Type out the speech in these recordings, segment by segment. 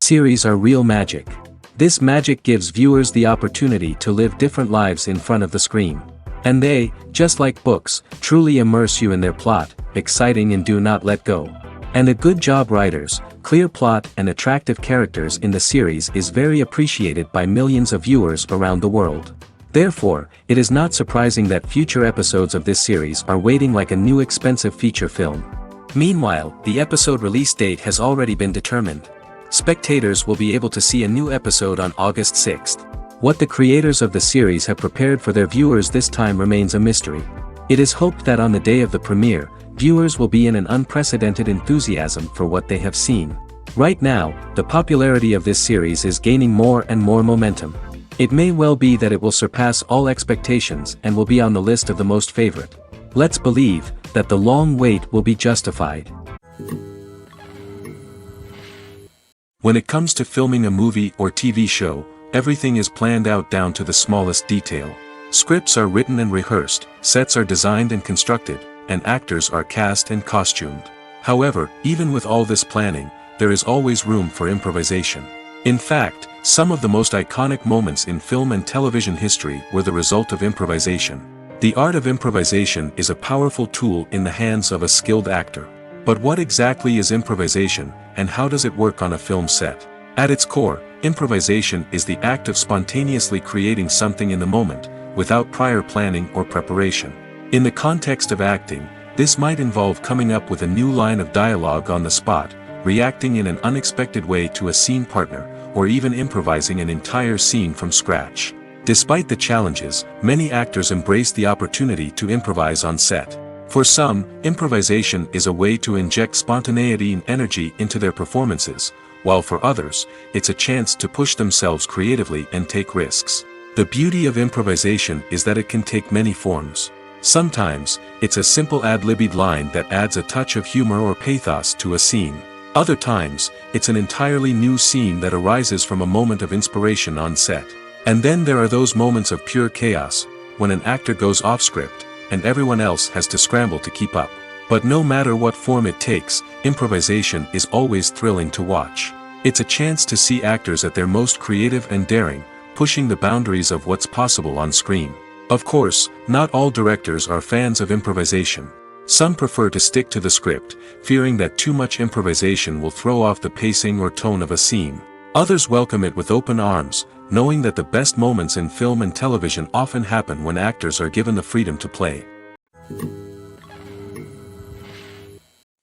series are real magic. This magic gives viewers the opportunity to live different lives in front of the screen. And they, just like books, truly immerse you in their plot, exciting and do not let go. And a good job writers, clear plot and attractive characters in the series is very appreciated by millions of viewers around the world. Therefore, it is not surprising that future episodes of this series are waiting like a new expensive feature film. Meanwhile, the episode release date has already been determined. Spectators will be able to see a new episode on August 6th. What the creators of the series have prepared for their viewers this time remains a mystery. It is hoped that on the day of the premiere, viewers will be in an unprecedented enthusiasm for what they have seen. Right now, the popularity of this series is gaining more and more momentum. It may well be that it will surpass all expectations and will be on the list of the most favorite. Let's believe that the long wait will be justified. When it comes to filming a movie or TV show, everything is planned out down to the smallest detail. Scripts are written and rehearsed, sets are designed and constructed, and actors are cast and costumed. However, even with all this planning, there is always room for improvisation. In fact, some of the most iconic moments in film and television history were the result of improvisation. The art of improvisation is a powerful tool in the hands of a skilled actor. But what exactly is improvisation, and how does it work on a film set? At its core, improvisation is the act of spontaneously creating something in the moment, without prior planning or preparation. In the context of acting, this might involve coming up with a new line of dialogue on the spot, reacting in an unexpected way to a scene partner, or even improvising an entire scene from scratch. Despite the challenges, many actors embrace the opportunity to improvise on set. For some, improvisation is a way to inject spontaneity and energy into their performances, while for others, it's a chance to push themselves creatively and take risks. The beauty of improvisation is that it can take many forms. Sometimes, it's a simple ad-libbed line that adds a touch of humor or pathos to a scene. Other times, it's an entirely new scene that arises from a moment of inspiration on set. And then there are those moments of pure chaos, when an actor goes off script, and everyone else has to scramble to keep up. But no matter what form it takes, improvisation is always thrilling to watch. It's a chance to see actors at their most creative and daring, pushing the boundaries of what's possible on screen. Of course, not all directors are fans of improvisation. Some prefer to stick to the script, fearing that too much improvisation will throw off the pacing or tone of a scene. Others welcome it with open arms, knowing that the best moments in film and television often happen when actors are given the freedom to play.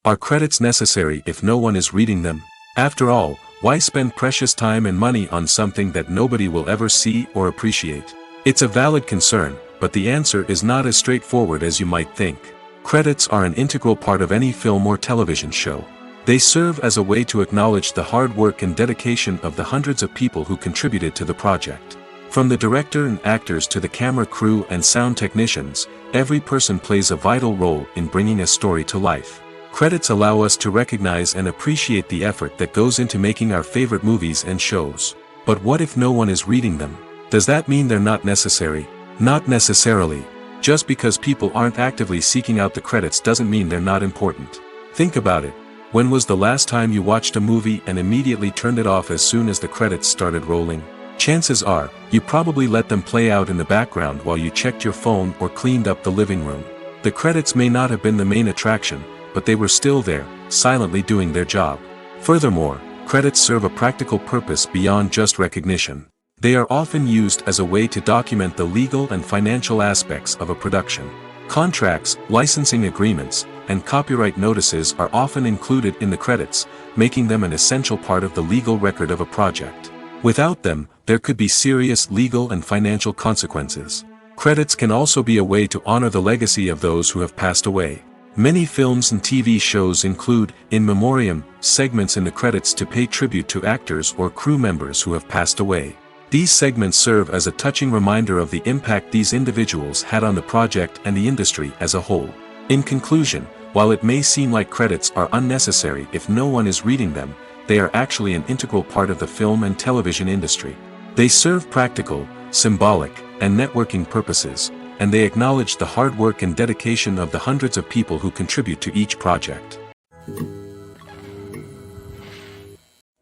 Are credits necessary if no one is reading them? After all, why spend precious time and money on something that nobody will ever see or appreciate? It's a valid concern, but the answer is not as straightforward as you might think. Credits are an integral part of any film or television show. They serve as a way to acknowledge the hard work and dedication of the hundreds of people who contributed to the project. From the director and actors to the camera crew and sound technicians, every person plays a vital role in bringing a story to life. Credits allow us to recognize and appreciate the effort that goes into making our favorite movies and shows. But what if no one is reading them? Does that mean they're not necessary? Not necessarily. Just because people aren't actively seeking out the credits doesn't mean they're not important. Think about it. When was the last time you watched a movie and immediately turned it off as soon as the credits started rolling? Chances are, you probably let them play out in the background while you checked your phone or cleaned up the living room. The credits may not have been the main attraction, but they were still there, silently doing their job. Furthermore, credits serve a practical purpose beyond just recognition. They are often used as a way to document the legal and financial aspects of a production. Contracts, licensing agreements, and copyright notices are often included in the credits, making them an essential part of the legal record of a project. Without them, there could be serious legal and financial consequences. Credits can also be a way to honor the legacy of those who have passed away. Many films and TV shows include, in memoriam, segments in the credits to pay tribute to actors or crew members who have passed away. These segments serve as a touching reminder of the impact these individuals had on the project and the industry as a whole. In conclusion, while it may seem like credits are unnecessary if no one is reading them, they are actually an integral part of the film and television industry. They serve practical, symbolic, and networking purposes, and they acknowledge the hard work and dedication of the hundreds of people who contribute to each project.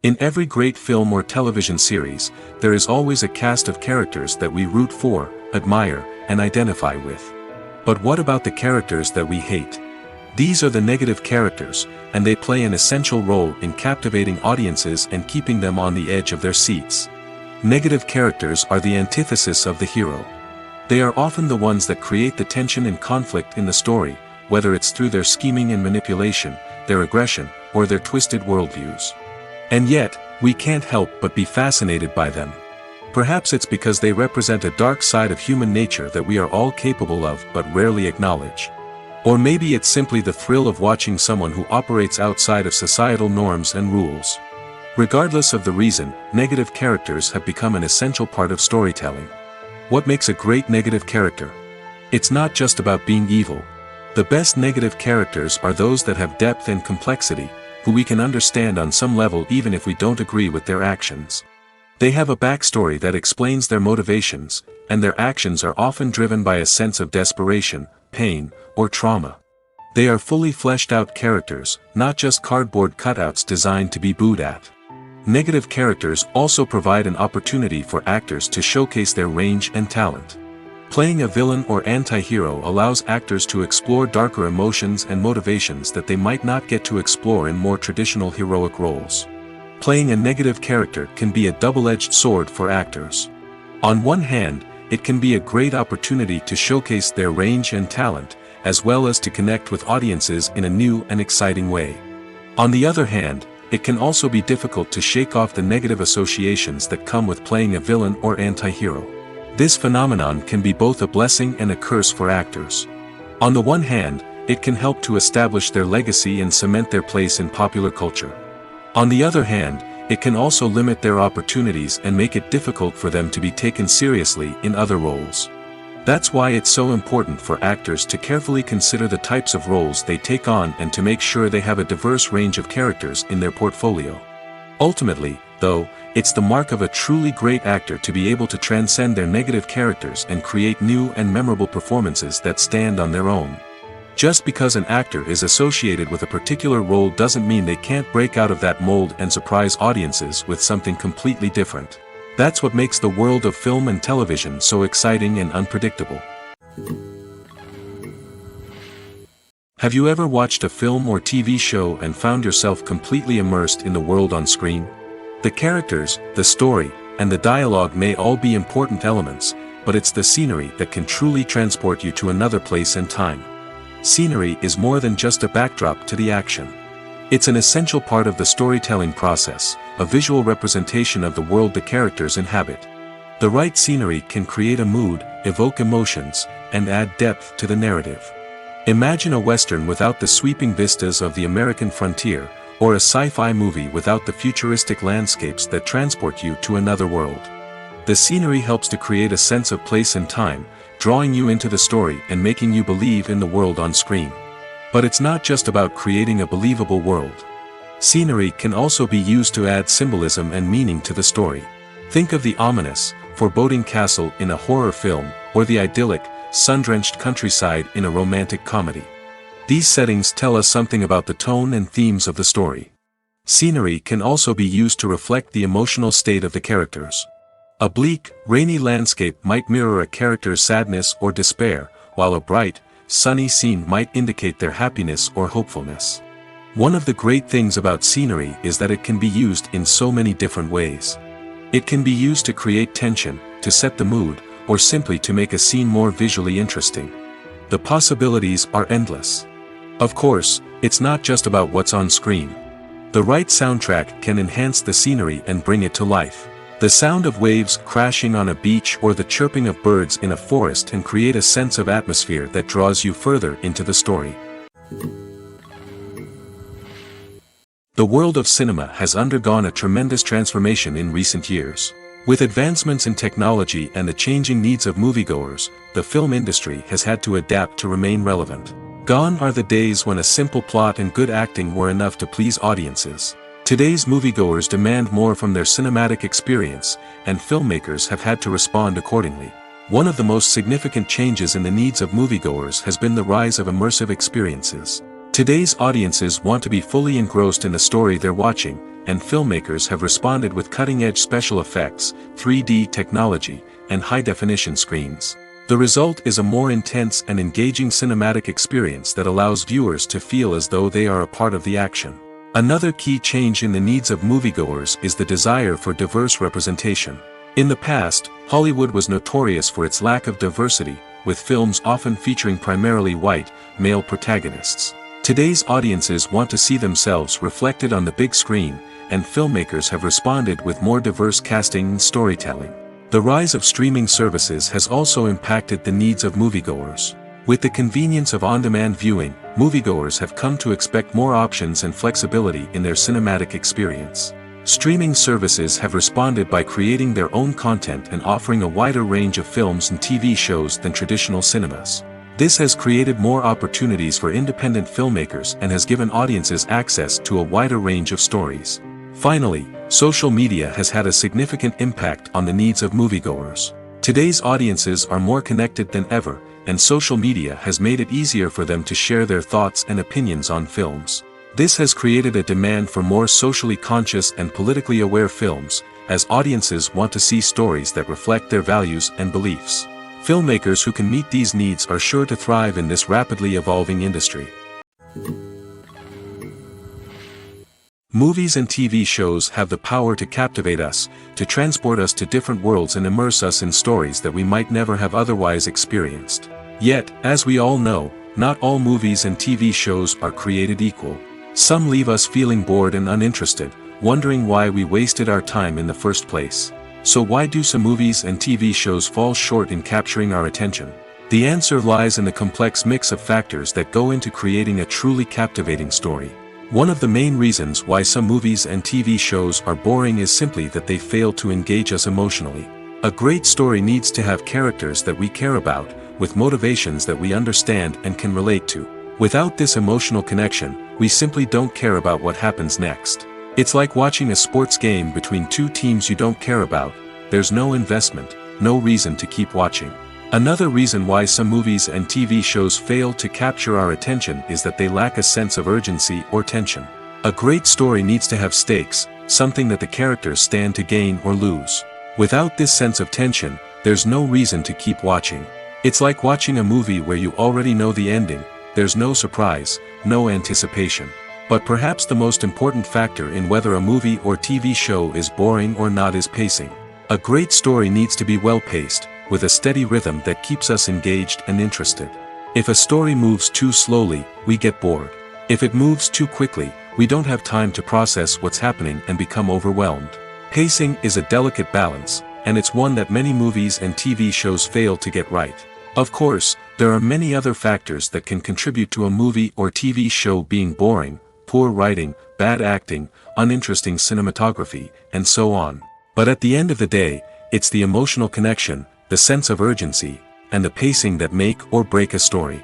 In every great film or television series, there is always a cast of characters that we root for, admire, and identify with. But what about the characters that we hate? These are the negative characters, and they play an essential role in captivating audiences and keeping them on the edge of their seats. Negative characters are the antithesis of the hero. They are often the ones that create the tension and conflict in the story, whether it's through their scheming and manipulation, their aggression, or their twisted worldviews. And yet, we can't help but be fascinated by them. Perhaps it's because they represent a dark side of human nature that we are all capable of but rarely acknowledge. Or maybe it's simply the thrill of watching someone who operates outside of societal norms and rules. Regardless of the reason, negative characters have become an essential part of storytelling. What makes a great negative character? It's not just about being evil. The best negative characters are those that have depth and complexity, who we can understand on some level even if we don't agree with their actions. They have a backstory that explains their motivations, and their actions are often driven by a sense of desperation, pain, or trauma. They are fully fleshed out characters, not just cardboard cutouts designed to be booed at. Negative characters also provide an opportunity for actors to showcase their range and talent. Playing a villain or anti-hero allows actors to explore darker emotions and motivations that they might not get to explore in more traditional heroic roles. Playing a negative character can be a double-edged sword for actors. On one hand, it can be a great opportunity to showcase their range and talent, as well as to connect with audiences in a new and exciting way. On the other hand, it can also be difficult to shake off the negative associations that come with playing a villain or anti-hero. This phenomenon can be both a blessing and a curse for actors. On the one hand, it can help to establish their legacy and cement their place in popular culture. On the other hand, it can also limit their opportunities and make it difficult for them to be taken seriously in other roles. That's why it's so important for actors to carefully consider the types of roles they take on and to make sure they have a diverse range of characters in their portfolio. Ultimately, though, it's the mark of a truly great actor to be able to transcend their negative characters and create new and memorable performances that stand on their own. Just because an actor is associated with a particular role doesn't mean they can't break out of that mold and surprise audiences with something completely different. That's what makes the world of film and television so exciting and unpredictable. Have you ever watched a film or TV show and found yourself completely immersed in the world on screen? The characters, the story, and the dialogue may all be important elements, but it's the scenery that can truly transport you to another place and time. Scenery is more than just a backdrop to the action. It's an essential part of the storytelling process, a visual representation of the world the characters inhabit. The right scenery can create a mood, evoke emotions, and add depth to the narrative. Imagine a Western without the sweeping vistas of the American frontier, or a sci-fi movie without the futuristic landscapes that transport you to another world. The scenery helps to create a sense of place and time, drawing you into the story and making you believe in the world on screen. But it's not just about creating a believable world. Scenery can also be used to add symbolism and meaning to the story. Think of the ominous, foreboding castle in a horror film, or the idyllic, sun-drenched countryside in a romantic comedy. These settings tell us something about the tone and themes of the story. Scenery can also be used to reflect the emotional state of the characters. A bleak, rainy landscape might mirror a character's sadness or despair, while a bright, sunny scene might indicate their happiness or hopefulness. One of the great things about scenery is that it can be used in so many different ways. It can be used to create tension, to set the mood, or simply to make a scene more visually interesting. The possibilities are endless. Of course, it's not just about what's on screen. The right soundtrack can enhance the scenery and bring it to life. The sound of waves crashing on a beach or the chirping of birds in a forest can create a sense of atmosphere that draws you further into the story. The world of cinema has undergone a tremendous transformation in recent years. With advancements in technology and the changing needs of moviegoers, the film industry has had to adapt to remain relevant. Gone are the days when a simple plot and good acting were enough to please audiences. Today's moviegoers demand more from their cinematic experience, and filmmakers have had to respond accordingly. One of the most significant changes in the needs of moviegoers has been the rise of immersive experiences. Today's audiences want to be fully engrossed in the story they're watching, and filmmakers have responded with cutting-edge special effects, 3D technology, and high-definition screens. The result is a more intense and engaging cinematic experience that allows viewers to feel as though they are a part of the action. Another key change in the needs of moviegoers is the desire for diverse representation. In the past, Hollywood was notorious for its lack of diversity, with films often featuring primarily white, male protagonists. Today's audiences want to see themselves reflected on the big screen, and filmmakers have responded with more diverse casting and storytelling. The rise of streaming services has also impacted the needs of moviegoers. With the convenience of on-demand viewing, moviegoers have come to expect more options and flexibility in their cinematic experience. Streaming services have responded by creating their own content and offering a wider range of films and TV shows than traditional cinemas. This has created more opportunities for independent filmmakers and has given audiences access to a wider range of stories. Finally, social media has had a significant impact on the needs of moviegoers. Today's audiences are more connected than ever, and social media has made it easier for them to share their thoughts and opinions on films. This has created a demand for more socially conscious and politically aware films, as audiences want to see stories that reflect their values and beliefs. Filmmakers who can meet these needs are sure to thrive in this rapidly evolving industry. Movies and TV shows have the power to captivate us, to transport us to different worlds and immerse us in stories that we might never have otherwise experienced. Yet, as we all know, not all movies and TV shows are created equal. Some leave us feeling bored and uninterested, wondering why we wasted our time in the first place. So why do some movies and TV shows fall short in capturing our attention? The answer lies in the complex mix of factors that go into creating a truly captivating story. One of the main reasons why some movies and TV shows are boring is simply that they fail to engage us emotionally. A great story needs to have characters that we care about, with motivations that we understand and can relate to. Without this emotional connection, we simply don't care about what happens next. It's like watching a sports game between two teams you don't care about. There's no investment, no reason to keep watching. Another reason why some movies and TV shows fail to capture our attention is that they lack a sense of urgency or tension. A great story needs to have stakes, something that the characters stand to gain or lose. Without this sense of tension, there's no reason to keep watching. It's like watching a movie where you already know the ending. There's no surprise, no anticipation. But perhaps the most important factor in whether a movie or TV show is boring or not is pacing. A great story needs to be well-paced, with a steady rhythm that keeps us engaged and interested. If a story moves too slowly, we get bored. If it moves too quickly, we don't have time to process what's happening and become overwhelmed. Pacing is a delicate balance, and it's one that many movies and TV shows fail to get right. Of course, there are many other factors that can contribute to a movie or TV show being boring: poor writing, bad acting, uninteresting cinematography, and so on. But at the end of the day, it's the emotional connection, the sense of urgency, and the pacing that make or break a story.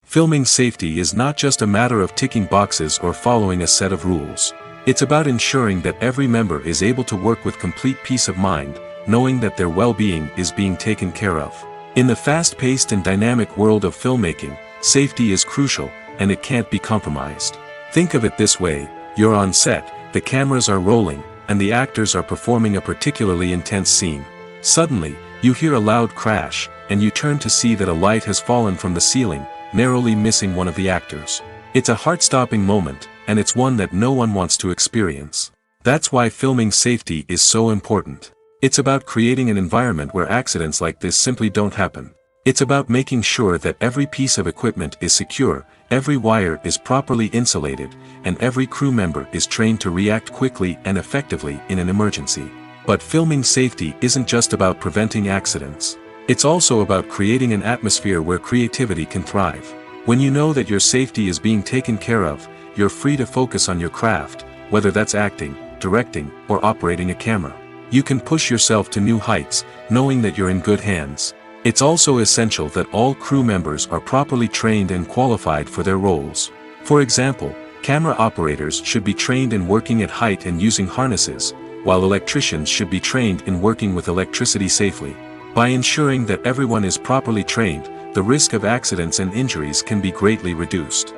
Filming safety is not just a matter of ticking boxes or following a set of rules. It's about ensuring that every member is able to work with complete peace of mind, knowing that their well-being is being taken care of. In the fast-paced and dynamic world of filmmaking, safety is crucial, and it can't be compromised. Think of it this way: you're on set, the cameras are rolling, and the actors are performing a particularly intense scene. Suddenly, you hear a loud crash, and you turn to see that a light has fallen from the ceiling, narrowly missing one of the actors. It's a heart-stopping moment, and it's one that no one wants to experience. That's why filming safety is so important. It's about creating an environment where accidents like this simply don't happen. It's about making sure that every piece of equipment is secure, every wire is properly insulated, and every crew member is trained to react quickly and effectively in an emergency. But filming safety isn't just about preventing accidents. It's also about creating an atmosphere where creativity can thrive. When you know that your safety is being taken care of, you're free to focus on your craft, whether that's acting, directing, or operating a camera. You can push yourself to new heights, knowing that you're in good hands. It's also essential that all crew members are properly trained and qualified for their roles. For example, camera operators should be trained in working at height and using harnesses, while electricians should be trained in working with electricity safely. By ensuring that everyone is properly trained, the risk of accidents and injuries can be greatly reduced.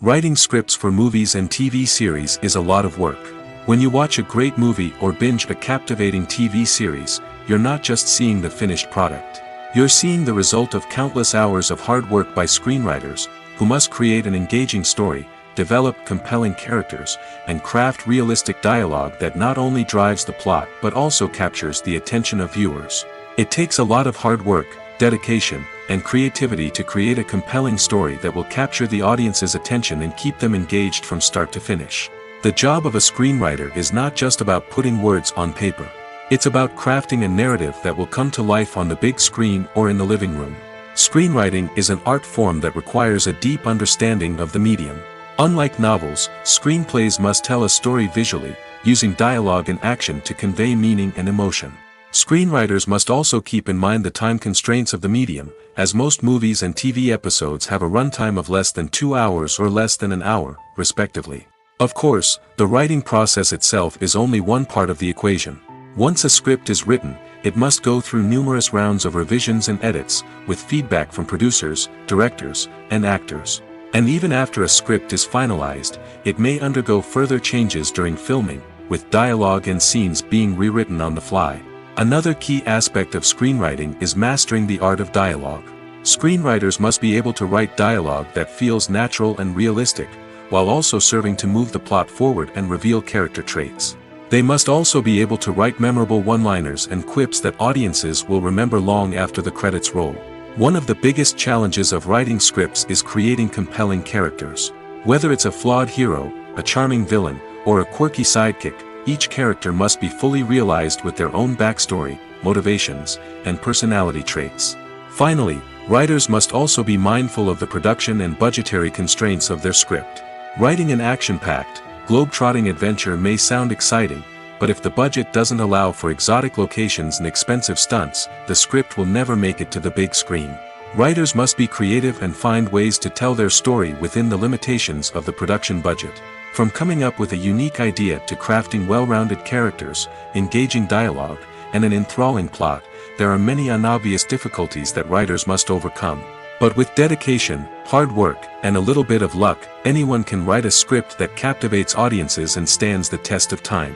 Writing scripts for movies and TV series is a lot of work. When you watch a great movie or binge a captivating TV series, you're not just seeing the finished product. You're seeing the result of countless hours of hard work by screenwriters, who must create an engaging story, develop compelling characters, and craft realistic dialogue that not only drives the plot but also captures the attention of viewers. It takes a lot of hard work, dedication, and creativity to create a compelling story that will capture the audience's attention and keep them engaged from start to finish. The job of a screenwriter is not just about putting words on paper. It's about crafting a narrative that will come to life on the big screen or in the living room. Screenwriting is an art form that requires a deep understanding of the medium. Unlike novels, screenplays must tell a story visually, using dialogue and action to convey meaning and emotion. Screenwriters must also keep in mind the time constraints of the medium, as most movies and TV episodes have a runtime of less than 2 hours or less than an hour, respectively. Of course, the writing process itself is only one part of the equation. Once a script is written, it must go through numerous rounds of revisions and edits, with feedback from producers, directors, and actors. And even after a script is finalized, it may undergo further changes during filming, with dialogue and scenes being rewritten on the fly. Another key aspect of screenwriting is mastering the art of dialogue. Screenwriters must be able to write dialogue that feels natural and realistic, while also serving to move the plot forward and reveal character traits. They must also be able to write memorable one-liners and quips that audiences will remember long after the credits roll. One of the biggest challenges of writing scripts is creating compelling characters. Whether it's a flawed hero, a charming villain, or a quirky sidekick, each character must be fully realized with their own backstory, motivations, and personality traits. Finally, writers must also be mindful of the production and budgetary constraints of their script. Writing an action-packed, globe-trotting adventure may sound exciting, but if the budget doesn't allow for exotic locations and expensive stunts, the script will never make it to the big screen. Writers must be creative and find ways to tell their story within the limitations of the production budget. From coming up with a unique idea to crafting well-rounded characters, engaging dialogue, and an enthralling plot, there are many unobvious difficulties that writers must overcome. But with dedication, hard work, and a little bit of luck, anyone can write a script that captivates audiences and stands the test of time.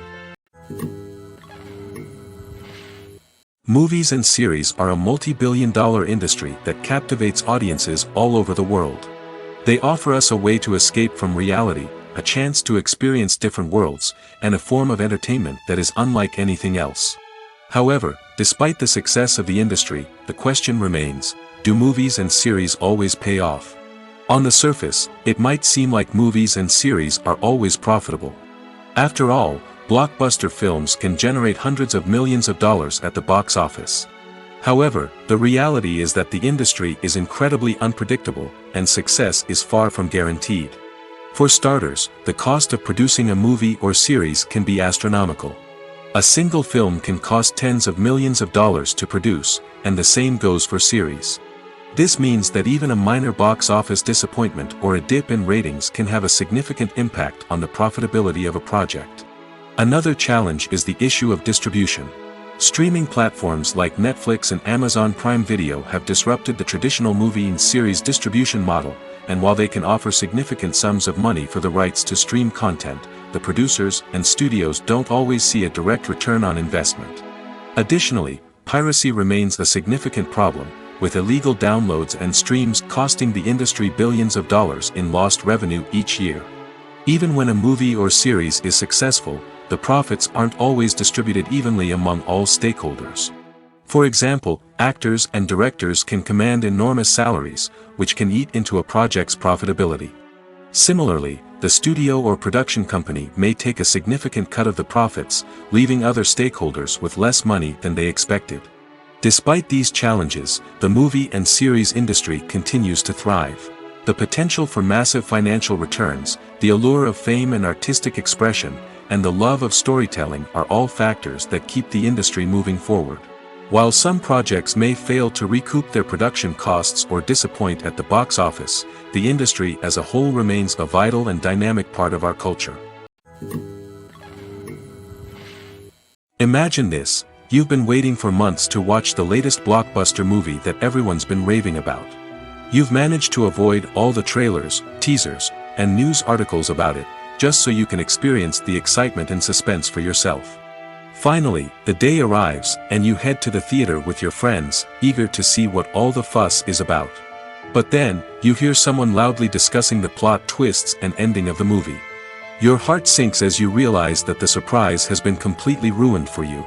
Movies and series are a multi-billion-dollar industry that captivates audiences all over the world. They offer us a way to escape from reality, a chance to experience different worlds, and a form of entertainment that is unlike anything else. However, despite the success of the industry, the question remains, do movies and series always pay off? On the surface, it might seem like movies and series are always profitable. After all, blockbuster films can generate hundreds of millions of dollars at the box office. However, the reality is that the industry is incredibly unpredictable, and success is far from guaranteed. For starters, the cost of producing a movie or series can be astronomical. A single film can cost tens of millions of dollars to produce, and the same goes for series. This means that even a minor box office disappointment or a dip in ratings can have a significant impact on the profitability of a project. Another challenge is the issue of distribution. Streaming platforms like Netflix and Amazon Prime Video have disrupted the traditional movie and series distribution model, and while they can offer significant sums of money for the rights to stream content, the producers and studios don't always see a direct return on investment. Additionally, piracy remains a significant problem, with illegal downloads and streams costing the industry billions of dollars in lost revenue each year. Even when a movie or series is successful, the profits aren't always distributed evenly among all stakeholders. For example, actors and directors can command enormous salaries, which can eat into a project's profitability. Similarly, the studio or production company may take a significant cut of the profits, leaving other stakeholders with less money than they expected. Despite these challenges, the movie and series industry continues to thrive. The potential for massive financial returns, the allure of fame and artistic expression, and the love of storytelling are all factors that keep the industry moving forward. While some projects may fail to recoup their production costs or disappoint at the box office, the industry as a whole remains a vital and dynamic part of our culture. Imagine this: you've been waiting for months to watch the latest blockbuster movie that everyone's been raving about. You've managed to avoid all the trailers, teasers, and news articles about it, just so you can experience the excitement and suspense for yourself. Finally, the day arrives, and you head to the theater with your friends, eager to see what all the fuss is about. But then, you hear someone loudly discussing the plot twists and ending of the movie. Your heart sinks as you realize that the surprise has been completely ruined for you.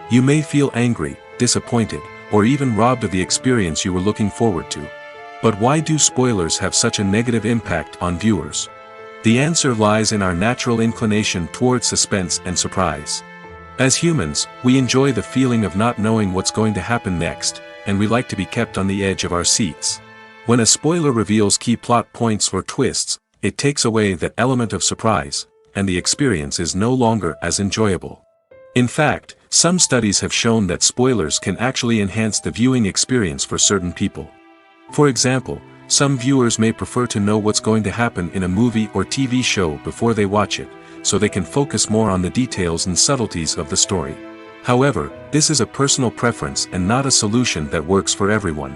You may feel angry, disappointed, or even robbed of the experience you were looking forward to. But why do spoilers have such a negative impact on viewers? The answer lies in our natural inclination towards suspense and surprise. As humans, we enjoy the feeling of not knowing what's going to happen next, and we like to be kept on the edge of our seats. When a spoiler reveals key plot points or twists, it takes away that element of surprise, and the experience is no longer as enjoyable. In fact, some studies have shown that spoilers can actually enhance the viewing experience for certain people. For example, some viewers may prefer to know what's going to happen in a movie or TV show before they watch it, so they can focus more on the details and subtleties of the story. However, this is a personal preference and not a solution that works for everyone.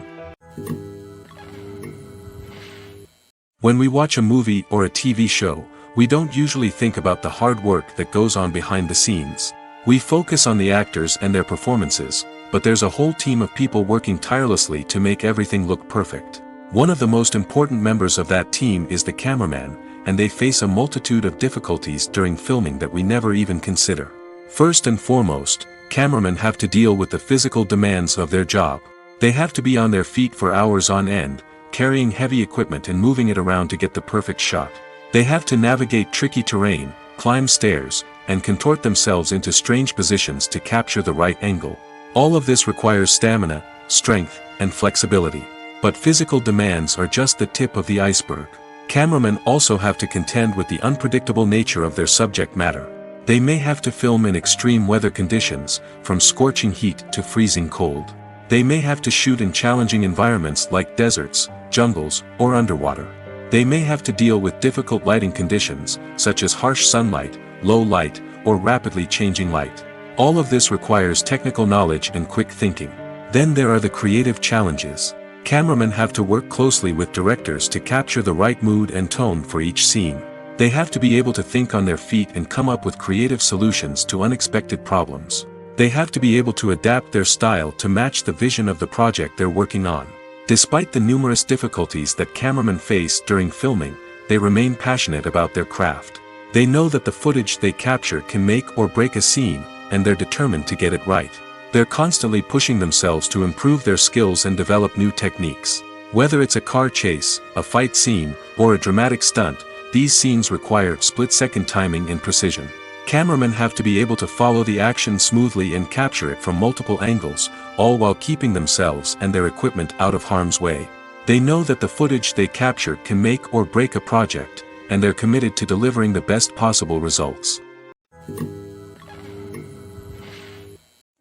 When we watch a movie or a TV show, we don't usually think about the hard work that goes on behind the scenes. We focus on the actors and their performances, but there's a whole team of people working tirelessly to make everything look perfect. One of the most important members of that team is the cameraman, and they face a multitude of difficulties during filming that we never even consider. First and foremost, cameramen have to deal with the physical demands of their job. They have to be on their feet for hours on end, carrying heavy equipment and moving it around to get the perfect shot. They have to navigate tricky terrain, climb stairs, and contort themselves into strange positions to capture the right angle. All of this requires stamina, strength, and flexibility. But physical demands are just the tip of the iceberg. Cameramen also have to contend with the unpredictable nature of their subject matter. They may have to film in extreme weather conditions, from scorching heat to freezing cold. They may have to shoot in challenging environments like deserts, jungles, or underwater. They may have to deal with difficult lighting conditions, such as harsh sunlight, low light, or rapidly changing light. All of this requires technical knowledge and quick thinking. Then there are the creative challenges. Cameramen have to work closely with directors to capture the right mood and tone for each scene. They have to be able to think on their feet and come up with creative solutions to unexpected problems. They have to be able to adapt their style to match the vision of the project they're working on. Despite the numerous difficulties that cameramen face during filming, they remain passionate about their craft. They know that the footage they capture can make or break a scene, and they're determined to get it right. They're constantly pushing themselves to improve their skills and develop new techniques. Whether it's a car chase, a fight scene, or a dramatic stunt, these scenes require split-second timing and precision. Cameramen have to be able to follow the action smoothly and capture it from multiple angles, all while keeping themselves and their equipment out of harm's way. They know that the footage they capture can make or break a project, and they're committed to delivering the best possible results.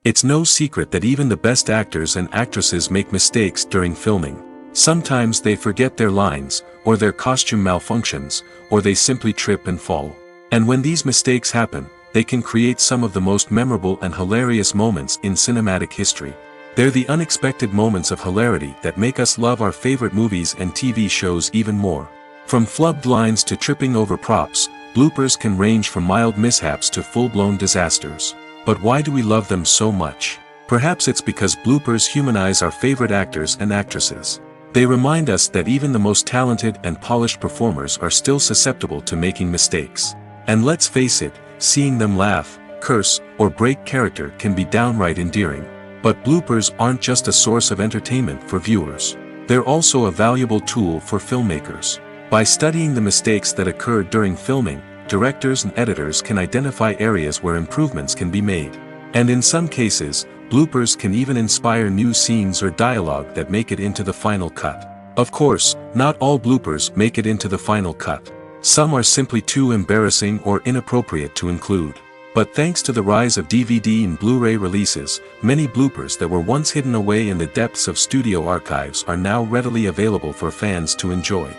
It's no secret that even the best actors and actresses make mistakes during filming. Sometimes they forget their lines, or their costume malfunctions, or they simply trip and fall. And when these mistakes happen, they can create some of the most memorable and hilarious moments in cinematic history. They're the unexpected moments of hilarity that make us love our favorite movies and TV shows even more. From flubbed lines to tripping over props, bloopers can range from mild mishaps to full-blown disasters. But why do we love them so much? Perhaps it's because bloopers humanize our favorite actors and actresses. They remind us that even the most talented and polished performers are still susceptible to making mistakes. And let's face it, seeing them laugh, curse, or break character can be downright endearing. But bloopers aren't just a source of entertainment for viewers. They're also a valuable tool for filmmakers. By studying the mistakes that occurred during filming, directors and editors can identify areas where improvements can be made. And in some cases, bloopers can even inspire new scenes or dialogue that make it into the final cut. Of course, not all bloopers make it into the final cut. Some are simply too embarrassing or inappropriate to include. But thanks to the rise of DVD and Blu-ray releases, many bloopers that were once hidden away in the depths of studio archives are now readily available for fans to enjoy.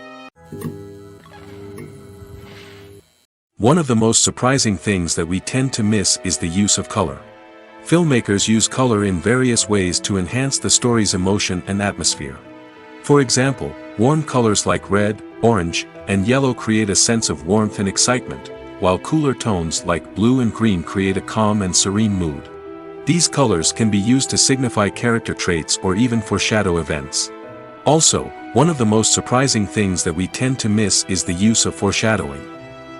One of the most surprising things that we tend to miss is the use of color. Filmmakers use color in various ways to enhance the story's emotion and atmosphere. For example, warm colors like red, orange, and yellow create a sense of warmth and excitement, while cooler tones like blue and green create a calm and serene mood. These colors can be used to signify character traits or even foreshadow events. Also, one of the most surprising things that we tend to miss is the use of foreshadowing.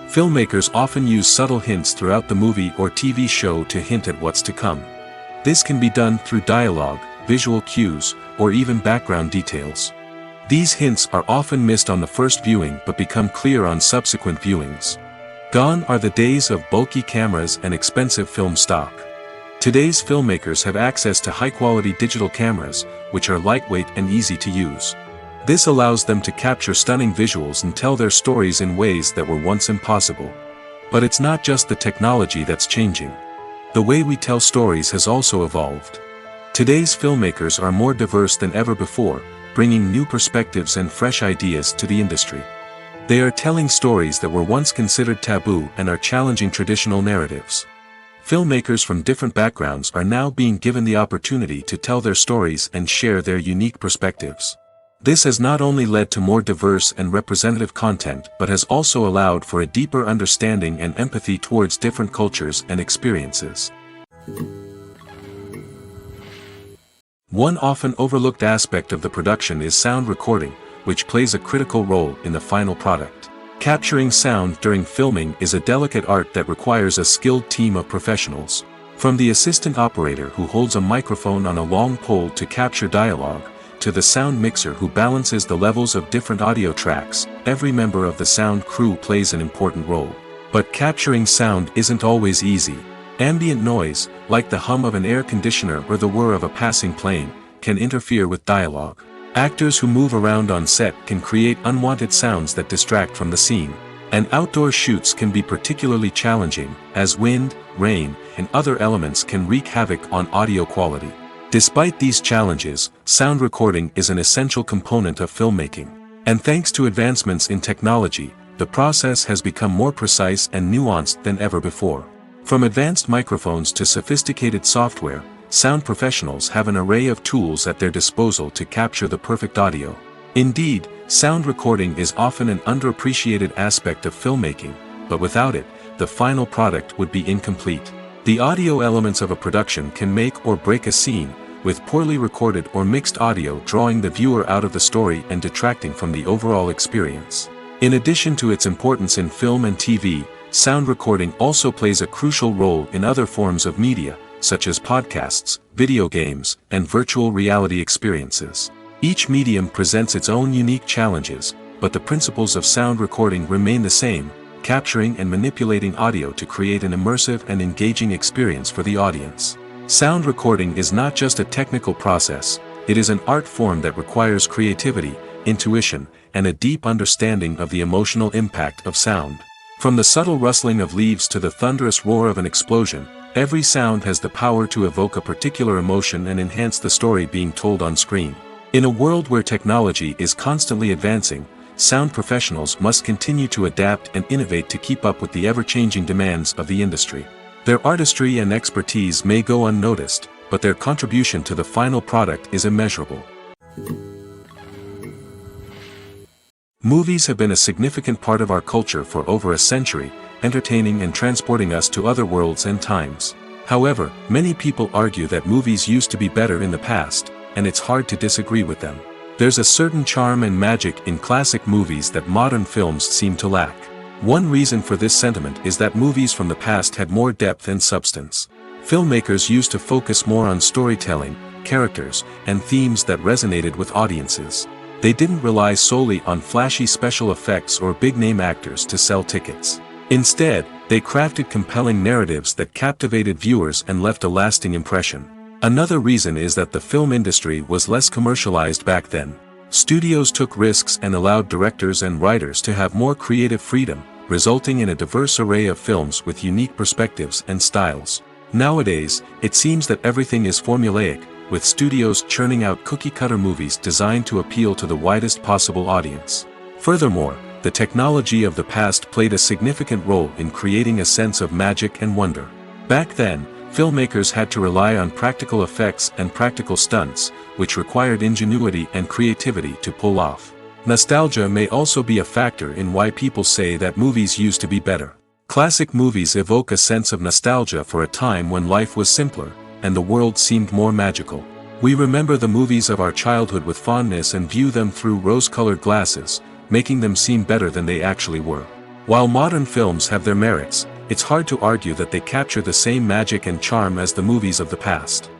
Filmmakers often use subtle hints throughout the movie or TV show to hint at what's to come. This can be done through dialogue, visual cues, or even background details. These hints are often missed on the first viewing but become clear on subsequent viewings. Gone are the days of bulky cameras and expensive film stock. Today's filmmakers have access to high-quality digital cameras, which are lightweight and easy to use. This allows them to capture stunning visuals and tell their stories in ways that were once impossible. But it's not just the technology that's changing. The way we tell stories has also evolved. Today's filmmakers are more diverse than ever before, bringing new perspectives and fresh ideas to the industry. They are telling stories that were once considered taboo and are challenging traditional narratives. Filmmakers from different backgrounds are now being given the opportunity to tell their stories and share their unique perspectives. This has not only led to more diverse and representative content but has also allowed for a deeper understanding and empathy towards different cultures and experiences. One often overlooked aspect of the production is sound recording, which plays a critical role in the final product. Capturing sound during filming is a delicate art that requires a skilled team of professionals. From the assistant operator who holds a microphone on a long pole to capture dialogue, to the sound mixer who balances the levels of different audio tracks, every member of the sound crew plays an important role. But capturing sound isn't always easy. Ambient noise, like the hum of an air conditioner or the whir of a passing plane, can interfere with dialogue. Actors who move around on set can create unwanted sounds that distract from the scene. And outdoor shoots can be particularly challenging, as wind, rain, and other elements can wreak havoc on audio quality. Despite these challenges, sound recording is an essential component of filmmaking. And thanks to advancements in technology, the process has become more precise and nuanced than ever before. From advanced microphones to sophisticated software, sound professionals have an array of tools at their disposal to capture the perfect audio. Indeed, sound recording is often an underappreciated aspect of filmmaking, but without it, the final product would be incomplete. The audio elements of a production can make or break a scene, with poorly recorded or mixed audio drawing the viewer out of the story and detracting from the overall experience. In addition to its importance in film and TV, sound recording also plays a crucial role in other forms of media, such as podcasts, video games, and virtual reality experiences. Each medium presents its own unique challenges, but the principles of sound recording remain the same, capturing and manipulating audio to create an immersive and engaging experience for the audience. Sound recording is not just a technical process, it is an art form that requires creativity, intuition, and a deep understanding of the emotional impact of sound. From the subtle rustling of leaves to the thunderous roar of an explosion, every sound has the power to evoke a particular emotion and enhance the story being told on screen. In a world where technology is constantly advancing, sound professionals must continue to adapt and innovate to keep up with the ever-changing demands of the industry. Their artistry and expertise may go unnoticed, but their contribution to the final product is immeasurable. Movies have been a significant part of our culture for over a century, entertaining and transporting us to other worlds and times. However, many people argue that movies used to be better in the past, and it's hard to disagree with them. There's a certain charm and magic in classic movies that modern films seem to lack. One reason for this sentiment is that movies from the past had more depth and substance. Filmmakers used to focus more on storytelling, characters, and themes that resonated with audiences. They didn't rely solely on flashy special effects or big-name actors to sell tickets. Instead, they crafted compelling narratives that captivated viewers and left a lasting impression. Another reason is that the film industry was less commercialized back then. Studios took risks and allowed directors and writers to have more creative freedom, resulting in a diverse array of films with unique perspectives and styles. Nowadays, it seems that everything is formulaic, with studios churning out cookie-cutter movies designed to appeal to the widest possible audience. Furthermore, the technology of the past played a significant role in creating a sense of magic and wonder. Back then, filmmakers had to rely on practical effects and practical stunts, which required ingenuity and creativity to pull off. Nostalgia may also be a factor in why people say that movies used to be better. Classic movies evoke a sense of nostalgia for a time when life was simpler, and the world seemed more magical. We remember the movies of our childhood with fondness and view them through rose-colored glasses, making them seem better than they actually were. While modern films have their merits, it's hard to argue that they capture the same magic and charm as the movies of the past.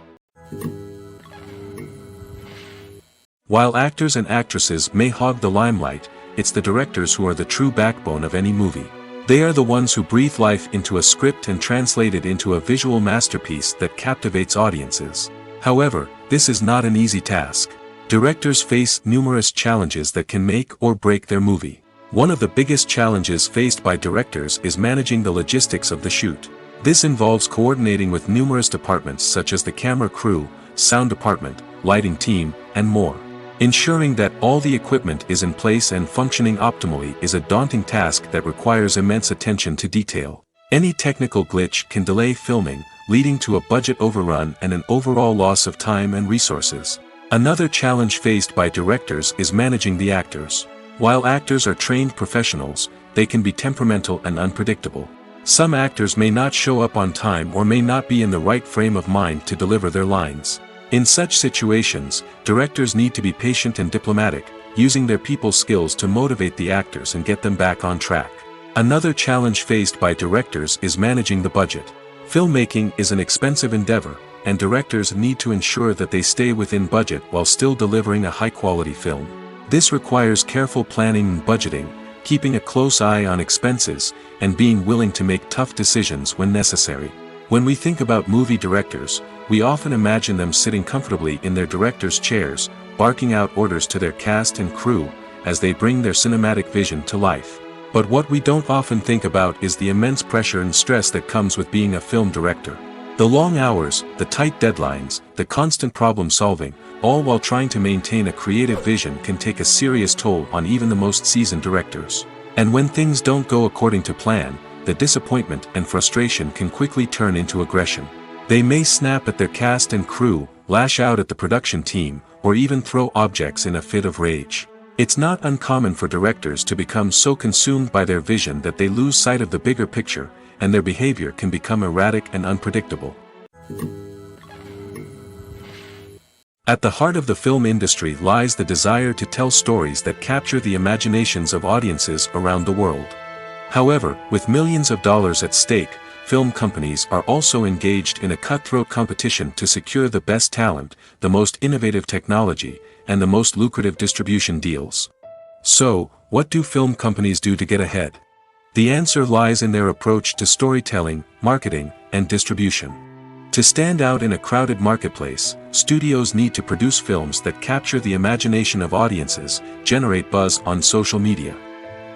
While actors and actresses may hog the limelight, it's the directors who are the true backbone of any movie. They are the ones who breathe life into a script and translate it into a visual masterpiece that captivates audiences. However, this is not an easy task. Directors face numerous challenges that can make or break their movie. One of the biggest challenges faced by directors is managing the logistics of the shoot. This involves coordinating with numerous departments such as the camera crew, sound department, lighting team, and more. Ensuring that all the equipment is in place and functioning optimally is a daunting task that requires immense attention to detail. Any technical glitch can delay filming, leading to a budget overrun and an overall loss of time and resources. Another challenge faced by directors is managing the actors. While actors are trained professionals, they can be temperamental and unpredictable. Some actors may not show up on time or may not be in the right frame of mind to deliver their lines. In such situations, directors need to be patient and diplomatic, using their people skills to motivate the actors and get them back on track. Another challenge faced by directors is managing the budget. Filmmaking is an expensive endeavor, and directors need to ensure that they stay within budget while still delivering a high-quality film. This requires careful planning and budgeting, keeping a close eye on expenses, and being willing to make tough decisions when necessary. When we think about movie directors, we often imagine them sitting comfortably in their director's chairs, barking out orders to their cast and crew, as they bring their cinematic vision to life. But what we don't often think about is the immense pressure and stress that comes with being a film director. The long hours, the tight deadlines, the constant problem solving, all while trying to maintain a creative vision can take a serious toll on even the most seasoned directors. And when things don't go according to plan, the disappointment and frustration can quickly turn into aggression. They may snap at their cast and crew, lash out at the production team, or even throw objects in a fit of rage. It's not uncommon for directors to become so consumed by their vision that they lose sight of the bigger picture, and their behavior can become erratic and unpredictable. At the heart of the film industry lies the desire to tell stories that capture the imaginations of audiences around the world. However, with millions of dollars at stake, film companies are also engaged in a cutthroat competition to secure the best talent, the most innovative technology, and the most lucrative distribution deals. So, what do film companies do to get ahead? The answer lies in their approach to storytelling, marketing, and distribution. To stand out in a crowded marketplace, studios need to produce films that capture the imagination of audiences, generate buzz on social media.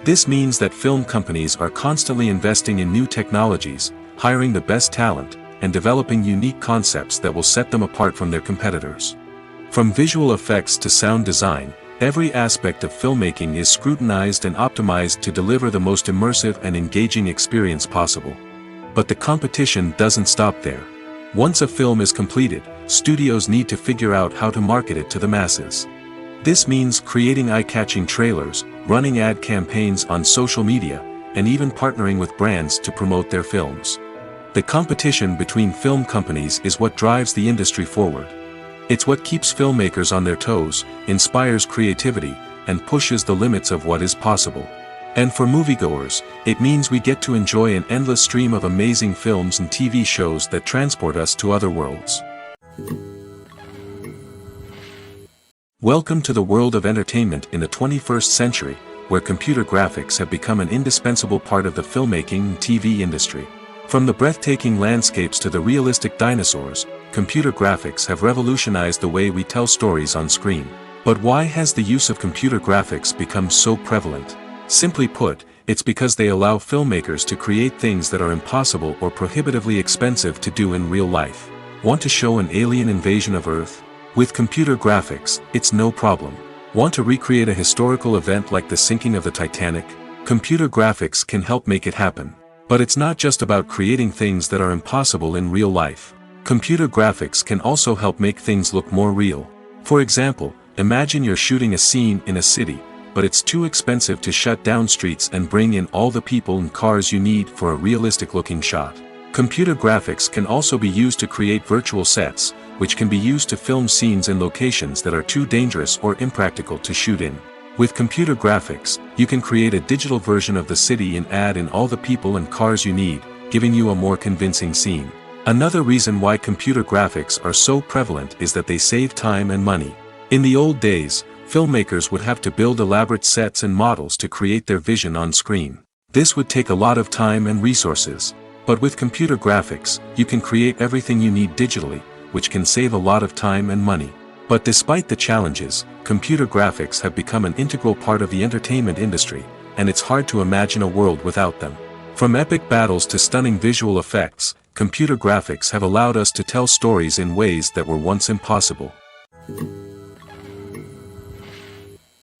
This means that film companies are constantly investing in new technologies, hiring the best talent, and developing unique concepts that will set them apart from their competitors. From visual effects to sound design, every aspect of filmmaking is scrutinized and optimized to deliver the most immersive and engaging experience possible. But the competition doesn't stop there. Once a film is completed, studios need to figure out how to market it to the masses. This means creating eye-catching trailers, running ad campaigns on social media, and even partnering with brands to promote their films. The competition between film companies is what drives the industry forward. It's what keeps filmmakers on their toes, inspires creativity, and pushes the limits of what is possible. And for moviegoers, it means we get to enjoy an endless stream of amazing films and TV shows that transport us to other worlds. Welcome to the world of entertainment in the 21st century, where computer graphics have become an indispensable part of the filmmaking and TV industry. From the breathtaking landscapes to the realistic dinosaurs, computer graphics have revolutionized the way we tell stories on screen. But why has the use of computer graphics become so prevalent? Simply put, it's because they allow filmmakers to create things that are impossible or prohibitively expensive to do in real life. Want to show an alien invasion of Earth? With computer graphics, it's no problem. Want to recreate a historical event like the sinking of the Titanic? Computer graphics can help make it happen. But it's not just about creating things that are impossible in real life. Computer graphics can also help make things look more real. For example, imagine you're shooting a scene in a city, but it's too expensive to shut down streets and bring in all the people and cars you need for a realistic-looking shot. Computer graphics can also be used to create virtual sets, which can be used to film scenes in locations that are too dangerous or impractical to shoot in. With computer graphics, you can create a digital version of the city and add in all the people and cars you need, giving you a more convincing scene. Another reason why computer graphics are so prevalent is that they save time and money. In the old days, filmmakers would have to build elaborate sets and models to create their vision on screen. This would take a lot of time and resources. But with computer graphics, you can create everything you need digitally, which can save a lot of time and money. But despite the challenges, computer graphics have become an integral part of the entertainment industry, and it's hard to imagine a world without them. From epic battles to stunning visual effects, computer graphics have allowed us to tell stories in ways that were once impossible.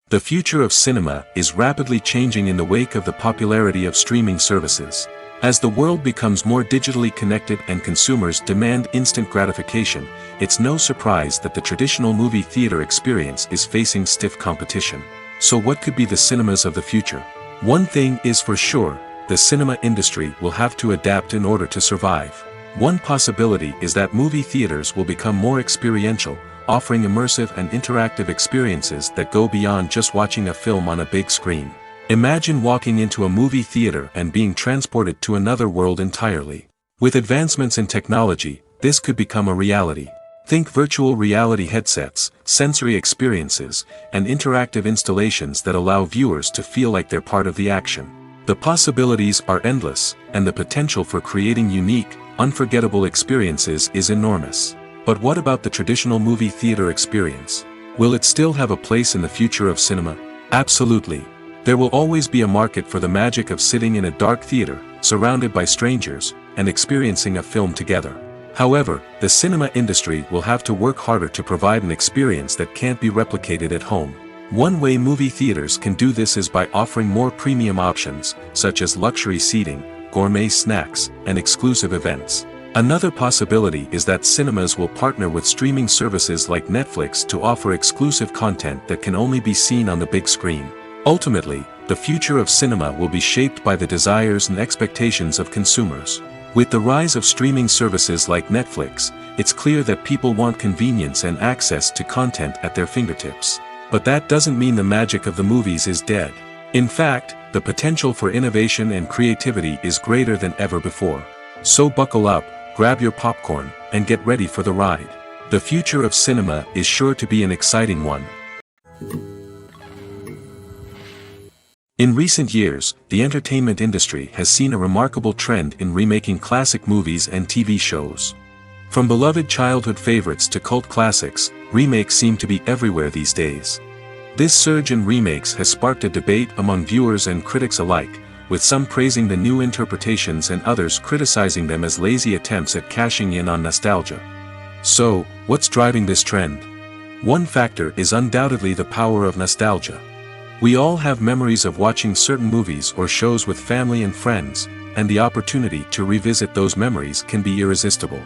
The future of cinema is rapidly changing in the wake of the popularity of streaming services. As the world becomes more digitally connected and consumers demand instant gratification, it's no surprise that the traditional movie theater experience is facing stiff competition. So what could be the cinemas of the future? One thing is for sure, the cinema industry will have to adapt in order to survive. One possibility is that movie theaters will become more experiential, offering immersive and interactive experiences that go beyond just watching a film on a big screen. Imagine walking into a movie theater and being transported to another world entirely. With advancements in technology, this could become a reality. Think virtual reality headsets, sensory experiences, and interactive installations that allow viewers to feel like they're part of the action. The possibilities are endless, and the potential for creating unique, unforgettable experiences is enormous. But what about the traditional movie theater experience? Will it still have a place in the future of cinema? Absolutely. There will always be a market for the magic of sitting in a dark theater, surrounded by strangers, and experiencing a film together. However, the cinema industry will have to work harder to provide an experience that can't be replicated at home. One way movie theaters can do this is by offering more premium options, such as luxury seating, gourmet snacks, and exclusive events. Another possibility is that cinemas will partner with streaming services like Netflix to offer exclusive content that can only be seen on the big screen. Ultimately, the future of cinema will be shaped by the desires and expectations of consumers. With the rise of streaming services like Netflix, it's clear that people want convenience and access to content at their fingertips. But that doesn't mean the magic of the movies is dead. In fact, the potential for innovation and creativity is greater than ever before. So buckle up, grab your popcorn, and get ready for the ride. The future of cinema is sure to be an exciting one. In recent years, the entertainment industry has seen a remarkable trend in remaking classic movies and TV shows. From beloved childhood favorites to cult classics, remakes seem to be everywhere these days. This surge in remakes has sparked a debate among viewers and critics alike, with some praising the new interpretations and others criticizing them as lazy attempts at cashing in on nostalgia. So, what's driving this trend? One factor is undoubtedly the power of nostalgia. We all have memories of watching certain movies or shows with family and friends, and the opportunity to revisit those memories can be irresistible.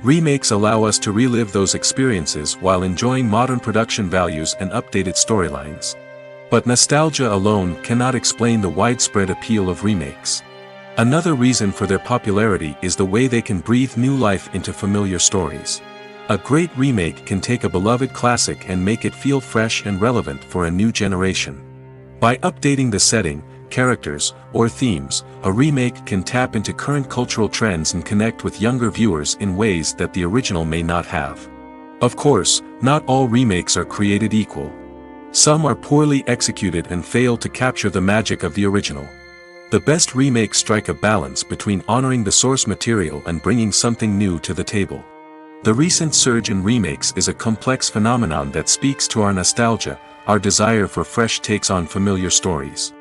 Remakes allow us to relive those experiences while enjoying modern production values and updated storylines. But nostalgia alone cannot explain the widespread appeal of remakes. Another reason for their popularity is the way they can breathe new life into familiar stories. A great remake can take a beloved classic and make it feel fresh and relevant for a new generation. By updating the setting, characters, or themes, a remake can tap into current cultural trends and connect with younger viewers in ways that the original may not have. Of course, not all remakes are created equal. Some are poorly executed and fail to capture the magic of the original. The best remakes strike a balance between honoring the source material and bringing something new to the table. The recent surge in remakes is a complex phenomenon that speaks to our nostalgia, our desire for fresh takes on familiar stories.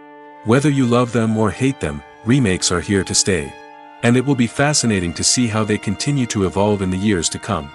Whether you love them or hate them, remakes are here to stay. And it will be fascinating to see how they continue to evolve in the years to come.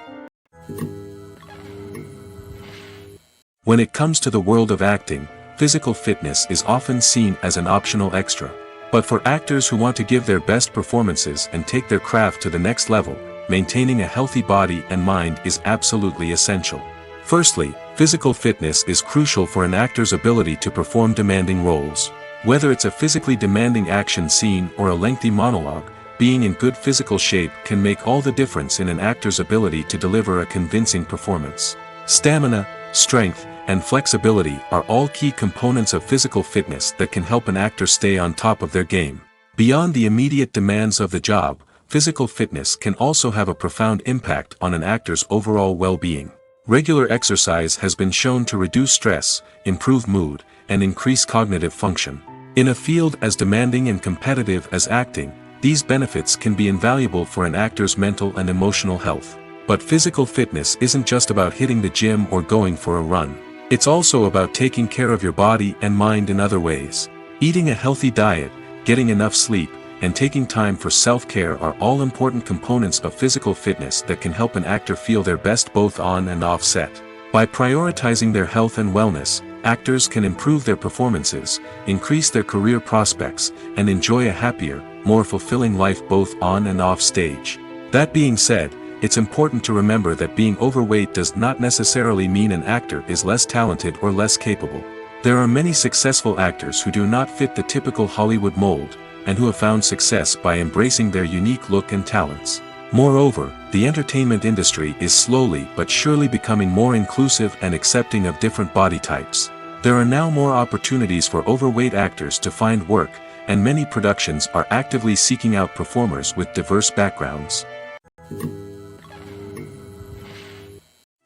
When it comes to the world of acting, physical fitness is often seen as an optional extra. But for actors who want to give their best performances and take their craft to the next level, maintaining a healthy body and mind is absolutely essential. Firstly, physical fitness is crucial for an actor's ability to perform demanding roles. Whether it's a physically demanding action scene or a lengthy monologue, being in good physical shape can make all the difference in an actor's ability to deliver a convincing performance. Stamina, strength, and flexibility are all key components of physical fitness that can help an actor stay on top of their game. Beyond the immediate demands of the job, physical fitness can also have a profound impact on an actor's overall well-being. Regular exercise has been shown to reduce stress, improve mood, and increase cognitive function. In a field as demanding and competitive as acting, these benefits can be invaluable for an actor's mental and emotional health. But physical fitness isn't just about hitting the gym or going for a run. It's also about taking care of your body and mind in other ways. Eating a healthy diet, getting enough sleep, and taking time for self-care are all important components of physical fitness that can help an actor feel their best both on and off set. By prioritizing their health and wellness, actors can improve their performances, increase their career prospects, and enjoy a happier, more fulfilling life both on and off stage. That being said, it's important to remember that being overweight does not necessarily mean an actor is less talented or less capable. There are many successful actors who do not fit the typical Hollywood mold, and who have found success by embracing their unique look and talents. Moreover, the entertainment industry is slowly but surely becoming more inclusive and accepting of different body types. There are now more opportunities for overweight actors to find work, and many productions are actively seeking out performers with diverse backgrounds.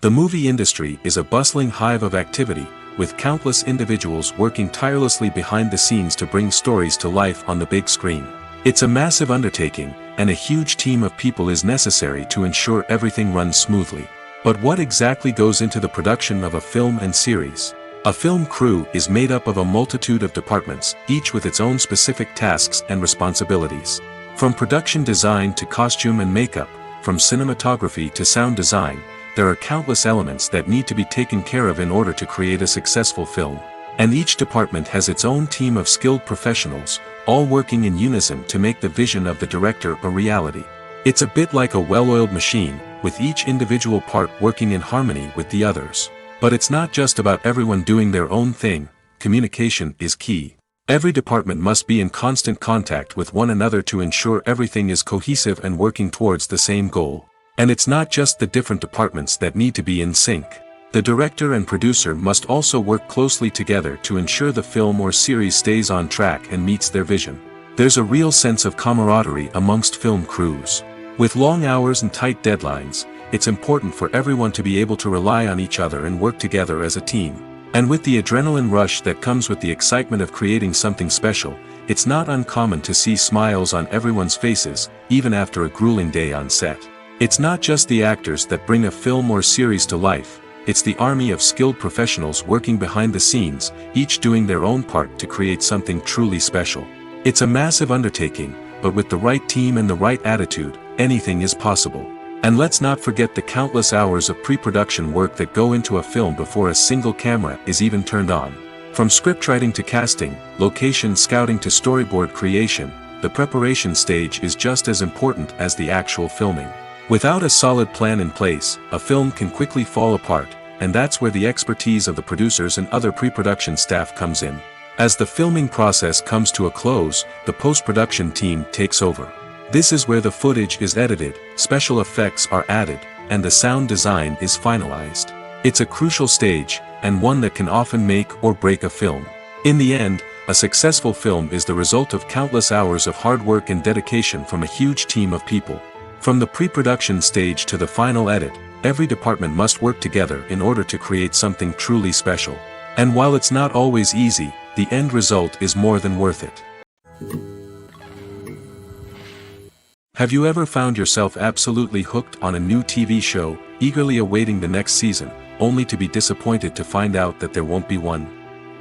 The movie industry is a bustling hive of activity, with countless individuals working tirelessly behind the scenes to bring stories to life on the big screen. It's a massive undertaking, and a huge team of people is necessary to ensure everything runs smoothly. But what exactly goes into the production of a film and series? A film crew is made up of a multitude of departments, each with its own specific tasks and responsibilities. From production design to costume and makeup, from cinematography to sound design, there are countless elements that need to be taken care of in order to create a successful film. And each department has its own team of skilled professionals, all working in unison to make the vision of the director a reality. It's a bit like a well-oiled machine, with each individual part working in harmony with the others. But it's not just about everyone doing their own thing. Communication is key. Every department must be in constant contact with one another to ensure everything is cohesive and working towards the same goal. And it's not just the different departments that need to be in sync. The director and producer must also work closely together to ensure the film or series stays on track and meets their vision. There's a real sense of camaraderie amongst film crews. With long hours and tight deadlines, it's important for everyone to be able to rely on each other and work together as a team. And with the adrenaline rush that comes with the excitement of creating something special, it's not uncommon to see smiles on everyone's faces, even after a grueling day on set. It's not just the actors that bring a film or series to life, it's the army of skilled professionals working behind the scenes, each doing their own part to create something truly special. It's a massive undertaking, but with the right team and the right attitude, anything is possible. And let's not forget the countless hours of pre-production work that go into a film before a single camera is even turned on. From scriptwriting to casting, location scouting to storyboard creation, the preparation stage is just as important as the actual filming. Without a solid plan in place, a film can quickly fall apart, and that's where the expertise of the producers and other pre-production staff comes in. As the filming process comes to a close, the post-production team takes over. This is where the footage is edited, special effects are added, and the sound design is finalized. It's a crucial stage, and one that can often make or break a film. In the end, a successful film is the result of countless hours of hard work and dedication from a huge team of people. From the pre-production stage to the final edit, every department must work together in order to create something truly special. And while it's not always easy, the end result is more than worth it. Have you ever found yourself absolutely hooked on a new TV show, eagerly awaiting the next season, only to be disappointed to find out that there won't be one?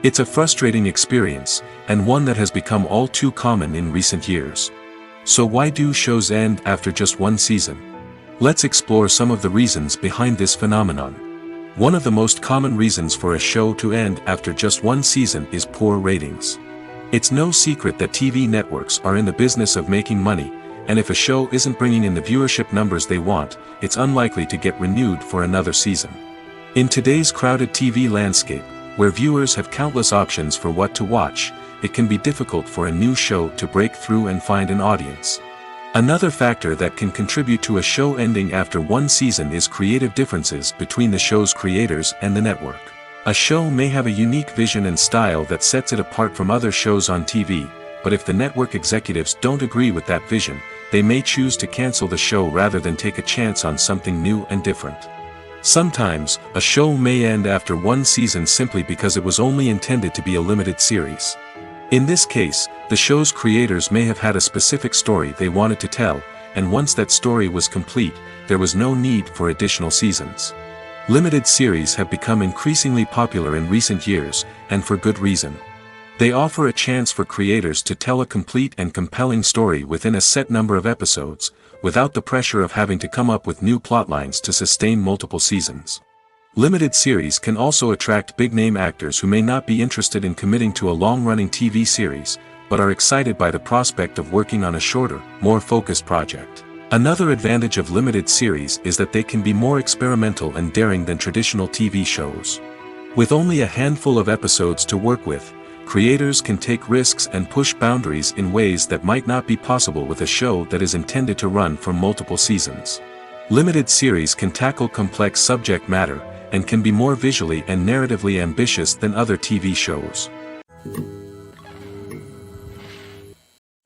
It's a frustrating experience, and one that has become all too common in recent years. So why do shows end after just one season? Let's explore some of the reasons behind this phenomenon. One of the most common reasons for a show to end after just one season is poor ratings. It's no secret that TV networks are in the business of making money, and if a show isn't bringing in the viewership numbers they want, it's unlikely to get renewed for another season. In today's crowded TV landscape, where viewers have countless options for what to watch, it can be difficult for a new show to break through and find an audience. Another factor that can contribute to a show ending after one season is creative differences between the show's creators and the network. A show may have a unique vision and style that sets it apart from other shows on TV, but if the network executives don't agree with that vision, they may choose to cancel the show rather than take a chance on something new and different. Sometimes, a show may end after one season simply because it was only intended to be a limited series. In this case, the show's creators may have had a specific story they wanted to tell, and once that story was complete, there was no need for additional seasons. Limited series have become increasingly popular in recent years, and for good reason. They offer a chance for creators to tell a complete and compelling story within a set number of episodes, without the pressure of having to come up with new plotlines to sustain multiple seasons. Limited series can also attract big-name actors who may not be interested in committing to a long-running TV series, but are excited by the prospect of working on a shorter, more focused project. Another advantage of limited series is that they can be more experimental and daring than traditional TV shows. With only a handful of episodes to work with, creators can take risks and push boundaries in ways that might not be possible with a show that is intended to run for multiple seasons. Limited series can tackle complex subject matter, and can be more visually and narratively ambitious than other TV shows.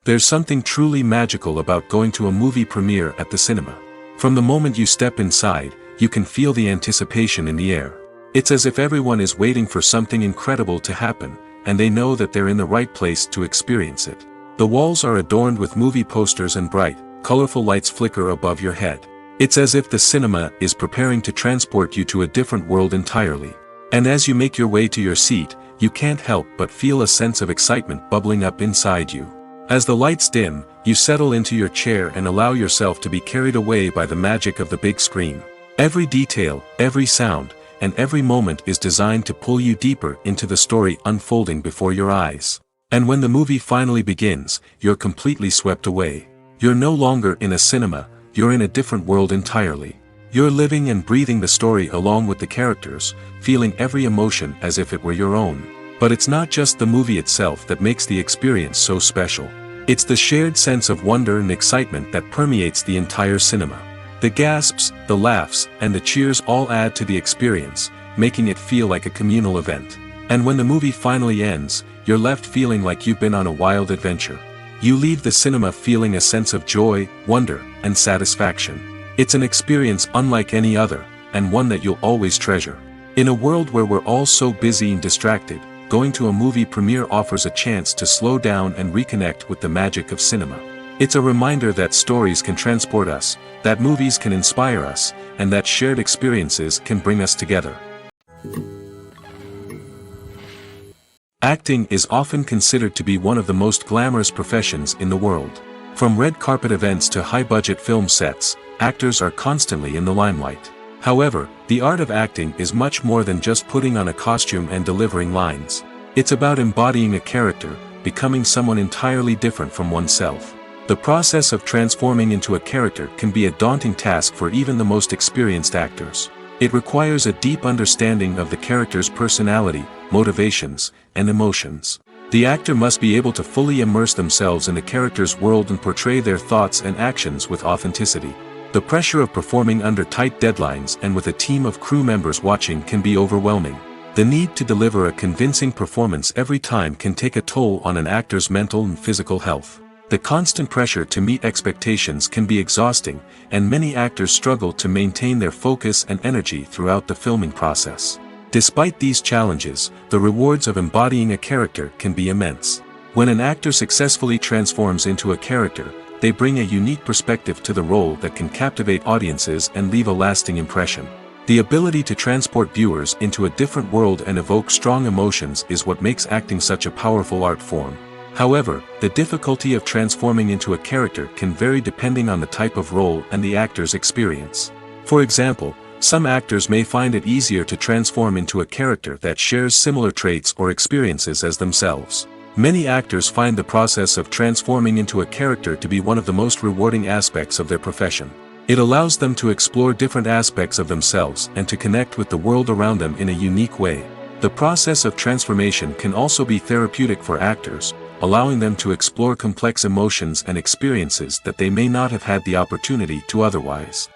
There's something truly magical about going to a movie premiere at the cinema. From the moment you step inside, you can feel the anticipation in the air. It's as if everyone is waiting for something incredible to happen, and they know that they're in the right place to experience it. The walls are adorned with movie posters and bright, colorful lights flicker above your head. It's as if the cinema is preparing to transport you to a different world entirely. And as you make your way to your seat, you can't help but feel a sense of excitement bubbling up inside you. As the lights dim, you settle into your chair and allow yourself to be carried away by the magic of the big screen. Every detail, every sound, and every moment is designed to pull you deeper into the story unfolding before your eyes. And when the movie finally begins, you're completely swept away. You're no longer in a cinema, you're in a different world entirely. You're living and breathing the story along with the characters, feeling every emotion as if it were your own. But it's not just the movie itself that makes the experience so special. It's the shared sense of wonder and excitement that permeates the entire cinema. The gasps, the laughs, and the cheers all add to the experience, making it feel like a communal event. And when the movie finally ends, you're left feeling like you've been on a wild adventure. You leave the cinema feeling a sense of joy, wonder, and satisfaction. It's an experience unlike any other, and one that you'll always treasure. In a world where we're all so busy and distracted, going to a movie premiere offers a chance to slow down and reconnect with the magic of cinema. It's a reminder that stories can transport us, that movies can inspire us, and that shared experiences can bring us together. Acting is often considered to be one of the most glamorous professions in the world. From red carpet events to high-budget film sets, actors are constantly in the limelight. However, the art of acting is much more than just putting on a costume and delivering lines. It's about embodying a character, becoming someone entirely different from oneself. The process of transforming into a character can be a daunting task for even the most experienced actors. It requires a deep understanding of the character's personality, motivations, and emotions. The actor must be able to fully immerse themselves in the character's world and portray their thoughts and actions with authenticity. The pressure of performing under tight deadlines and with a team of crew members watching can be overwhelming. The need to deliver a convincing performance every time can take a toll on an actor's mental and physical health. The constant pressure to meet expectations can be exhausting, and many actors struggle to maintain their focus and energy throughout the filming process. Despite these challenges, the rewards of embodying a character can be immense. When an actor successfully transforms into a character, they bring a unique perspective to the role that can captivate audiences and leave a lasting impression. The ability to transport viewers into a different world and evoke strong emotions is what makes acting such a powerful art form. However, the difficulty of transforming into a character can vary depending on the type of role and the actor's experience. For example, some actors may find it easier to transform into a character that shares similar traits or experiences as themselves. Many actors find the process of transforming into a character to be one of the most rewarding aspects of their profession. It allows them to explore different aspects of themselves and to connect with the world around them in a unique way. The process of transformation can also be therapeutic for actors, allowing them to explore complex emotions and experiences that they may not have had the opportunity to otherwise.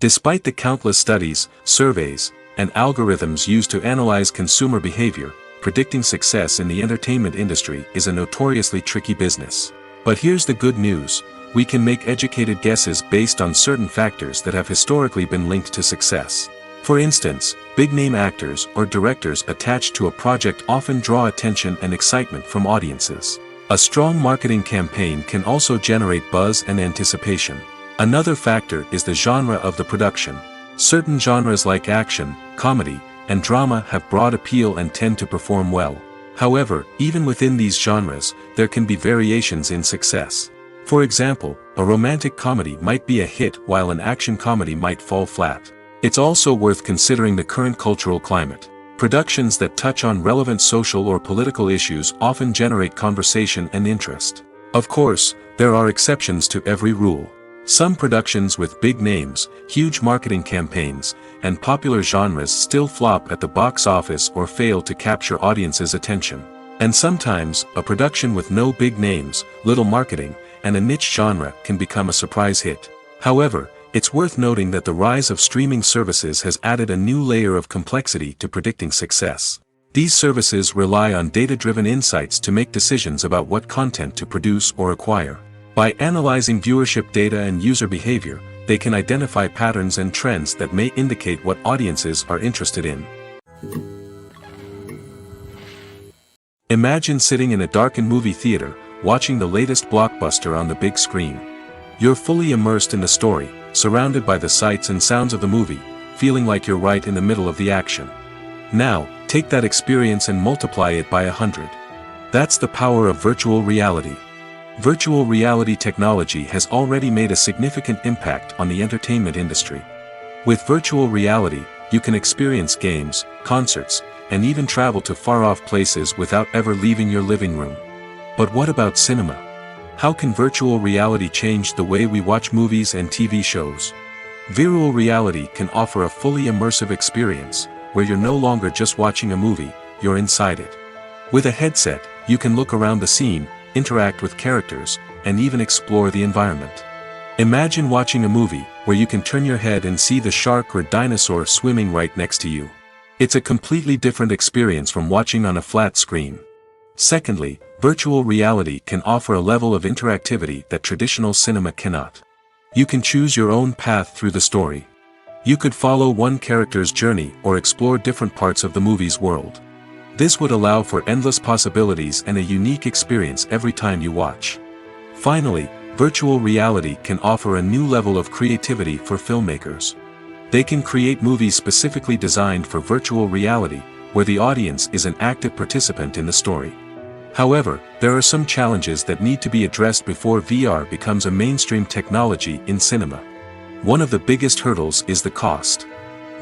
Despite the countless studies, surveys, and algorithms used to analyze consumer behavior, predicting success in the entertainment industry is a notoriously tricky business. But here's the good news: we can make educated guesses based on certain factors that have historically been linked to success. For instance, big-name actors or directors attached to a project often draw attention and excitement from audiences. A strong marketing campaign can also generate buzz and anticipation. Another factor is the genre of the production. Certain genres like action, comedy, and drama have broad appeal and tend to perform well. However, even within these genres, there can be variations in success. For example, a romantic comedy might be a hit while an action comedy might fall flat. It's also worth considering the current cultural climate. Productions that touch on relevant social or political issues often generate conversation and interest. Of course, there are exceptions to every rule. Some productions with big names, huge marketing campaigns, and popular genres still flop at the box office or fail to capture audiences' attention. And sometimes, a production with no big names, little marketing, and a niche genre can become a surprise hit. However, it's worth noting that the rise of streaming services has added a new layer of complexity to predicting success. These services rely on data-driven insights to make decisions about what content to produce or acquire. By analyzing viewership data and user behavior, they can identify patterns and trends that may indicate what audiences are interested in. Imagine sitting in a darkened movie theater, watching the latest blockbuster on the big screen. You're fully immersed in the story, surrounded by the sights and sounds of the movie, feeling like you're right in the middle of the action. Now, take that experience and multiply it by 100. That's the power of virtual reality. Virtual reality technology has already made a significant impact on the entertainment industry. With virtual reality, you can experience games, concerts, and even travel to far-off places without ever leaving your living room. But what about cinema? How can virtual reality change the way we watch movies and TV shows? Virtual reality can offer a fully immersive experience, where you're no longer just watching a movie, you're inside it. With a headset, you can look around the scene, interact with characters, and even explore the environment. Imagine watching a movie where you can turn your head and see the shark or dinosaur swimming right next to you. It's a completely different experience from watching on a flat screen. Secondly, virtual reality can offer a level of interactivity that traditional cinema cannot. You can choose your own path through the story. You could follow one character's journey or explore different parts of the movie's world. This would allow for endless possibilities and a unique experience every time you watch. Finally, virtual reality can offer a new level of creativity for filmmakers. They can create movies specifically designed for virtual reality, where the audience is an active participant in the story. However, there are some challenges that need to be addressed before VR becomes a mainstream technology in cinema. One of the biggest hurdles is the cost.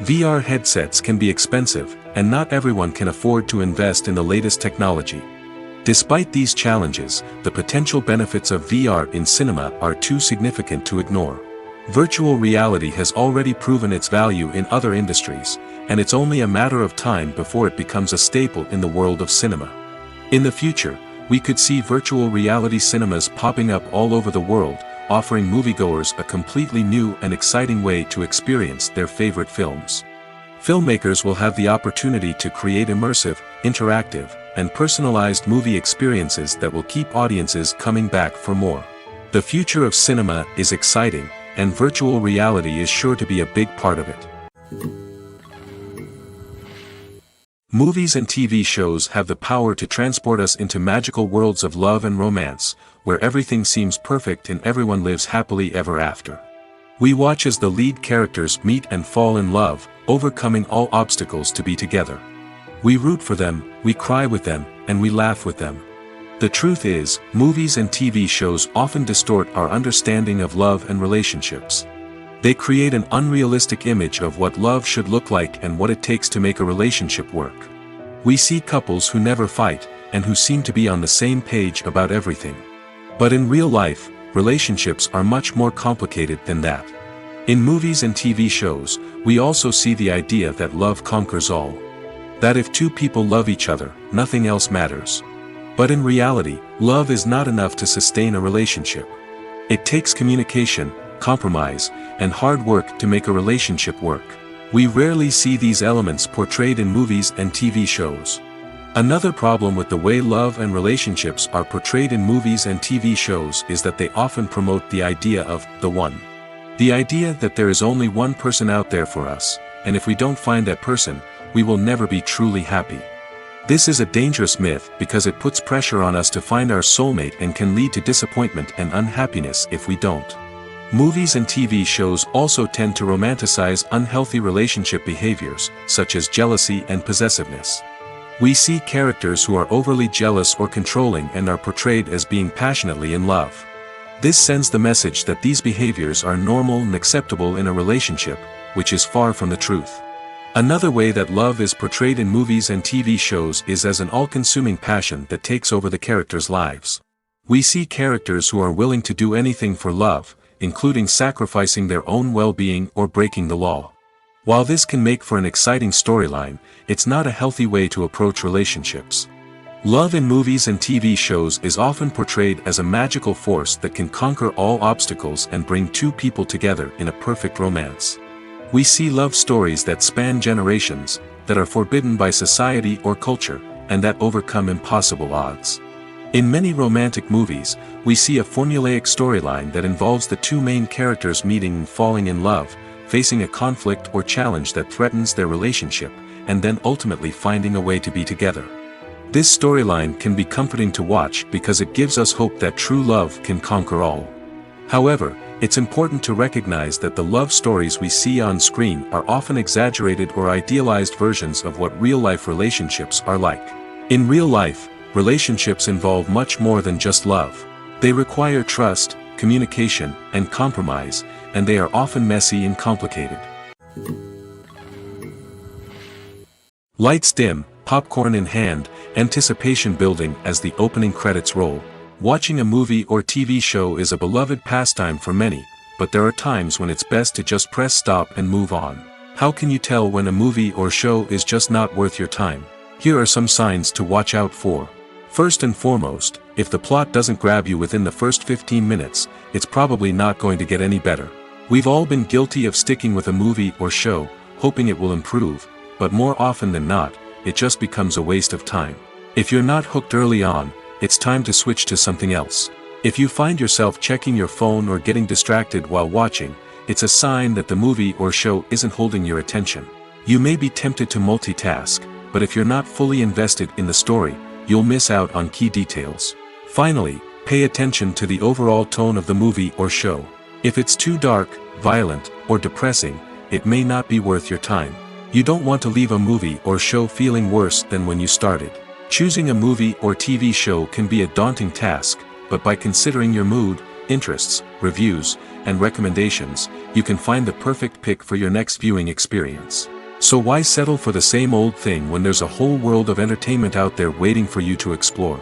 VR headsets can be expensive, and not everyone can afford to invest in the latest technology. Despite these challenges, the potential benefits of VR in cinema are too significant to ignore. Virtual reality has already proven its value in other industries, and it's only a matter of time before it becomes a staple in the world of cinema. In the future, we could see virtual reality cinemas popping up all over the world, offering moviegoers a completely new and exciting way to experience their favorite films. Filmmakers will have the opportunity to create immersive, interactive, and personalized movie experiences that will keep audiences coming back for more. The future of cinema is exciting, and virtual reality is sure to be a big part of it. Movies and TV shows have the power to transport us into magical worlds of love and romance, where everything seems perfect and everyone lives happily ever after. We watch as the lead characters meet and fall in love, overcoming all obstacles to be together. We root for them, we cry with them, and we laugh with them. The truth is, movies and TV shows often distort our understanding of love and relationships. They create an unrealistic image of what love should look like and what it takes to make a relationship work. We see couples who never fight, and who seem to be on the same page about everything. But in real life, relationships are much more complicated than that. In movies and TV shows, we also see the idea that love conquers all. That if two people love each other, nothing else matters. But in reality, love is not enough to sustain a relationship. It takes communication, compromise, and hard work to make a relationship work. We rarely see these elements portrayed in movies and TV shows. Another problem with the way love and relationships are portrayed in movies and TV shows is that they often promote the idea of the one. The idea that there is only one person out there for us, and if we don't find that person, we will never be truly happy. This is a dangerous myth because it puts pressure on us to find our soulmate and can lead to disappointment and unhappiness if we don't. Movies and TV shows also tend to romanticize unhealthy relationship behaviors, such as jealousy and possessiveness. We see characters who are overly jealous or controlling and are portrayed as being passionately in love. This sends the message that these behaviors are normal and acceptable in a relationship, which is far from the truth. Another way that love is portrayed in movies and TV shows is as an all-consuming passion that takes over the characters' lives. We see characters who are willing to do anything for love, including sacrificing their own well-being or breaking the law. While this can make for an exciting storyline, it's not a healthy way to approach relationships. Love in movies and TV shows is often portrayed as a magical force that can conquer all obstacles and bring two people together in a perfect romance. We see love stories that span generations, that are forbidden by society or culture, and that overcome impossible odds. In many romantic movies, we see a formulaic storyline that involves the two main characters meeting and falling in love, facing a conflict or challenge that threatens their relationship, and then ultimately finding a way to be together. This storyline can be comforting to watch because it gives us hope that true love can conquer all. However, it's important to recognize that the love stories we see on screen are often exaggerated or idealized versions of what real-life relationships are like. In real life, relationships involve much more than just love. They require trust, communication, and compromise, and they are often messy and complicated. Lights dim, popcorn in hand, anticipation building as the opening credits roll. Watching a movie or TV show is a beloved pastime for many, but there are times when it's best to just press stop and move on. How can you tell when a movie or show is just not worth your time? Here are some signs to watch out for. First and foremost, if the plot doesn't grab you within the first 15 minutes, it's probably not going to get any better. We've all been guilty of sticking with a movie or show, hoping it will improve, but more often than not, it just becomes a waste of time. If you're not hooked early on, it's time to switch to something else. If you find yourself checking your phone or getting distracted while watching, it's a sign that the movie or show isn't holding your attention. You may be tempted to multitask, but if you're not fully invested in the story, you'll miss out on key details. Finally, pay attention to the overall tone of the movie or show. If it's too dark, violent, or depressing, it may not be worth your time. You don't want to leave a movie or show feeling worse than when you started. Choosing a movie or TV show can be a daunting task, but by considering your mood, interests, reviews, and recommendations, you can find the perfect pick for your next viewing experience. So why settle for the same old thing when there's a whole world of entertainment out there waiting for you to explore?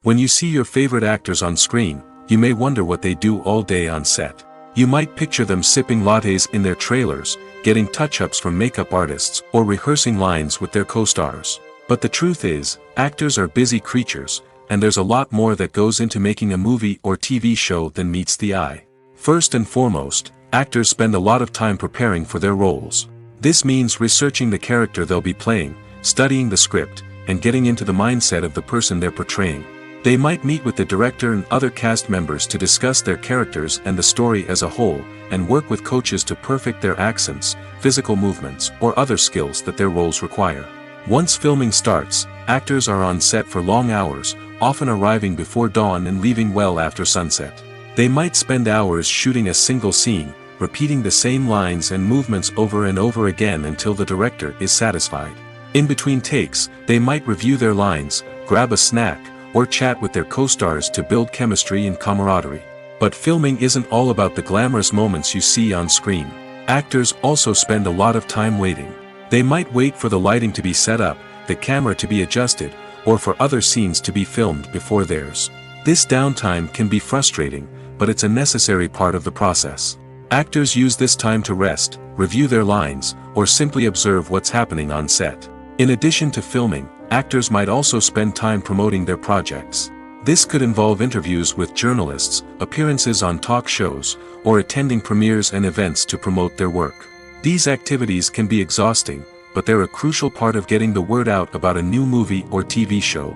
When you see your favorite actors on screen, you may wonder what they do all day on set. You might picture them sipping lattes in their trailers, getting touch-ups from makeup artists, or rehearsing lines with their co-stars. But the truth is, actors are busy creatures, and there's a lot more that goes into making a movie or TV show than meets the eye. First and foremost, actors spend a lot of time preparing for their roles. This means researching the character they'll be playing, studying the script, and getting into the mindset of the person they're portraying. They might meet with the director and other cast members to discuss their characters and the story as a whole, and work with coaches to perfect their accents, physical movements, or other skills that their roles require. Once filming starts, actors are on set for long hours, often arriving before dawn and leaving well after sunset. They might spend hours shooting a single scene, repeating the same lines and movements over and over again until the director is satisfied. In between takes, they might review their lines, grab a snack, or chat with their co-stars to build chemistry and camaraderie. But filming isn't all about the glamorous moments you see on screen. Actors also spend a lot of time waiting. They might wait for the lighting to be set up, the camera to be adjusted, or for other scenes to be filmed before theirs. This downtime can be frustrating, but it's a necessary part of the process. Actors use this time to rest, review their lines, or simply observe what's happening on set. In addition to filming, actors might also spend time promoting their projects. This could involve interviews with journalists, appearances on talk shows, or attending premieres and events to promote their work. These activities can be exhausting, but they're a crucial part of getting the word out about a new movie or TV show.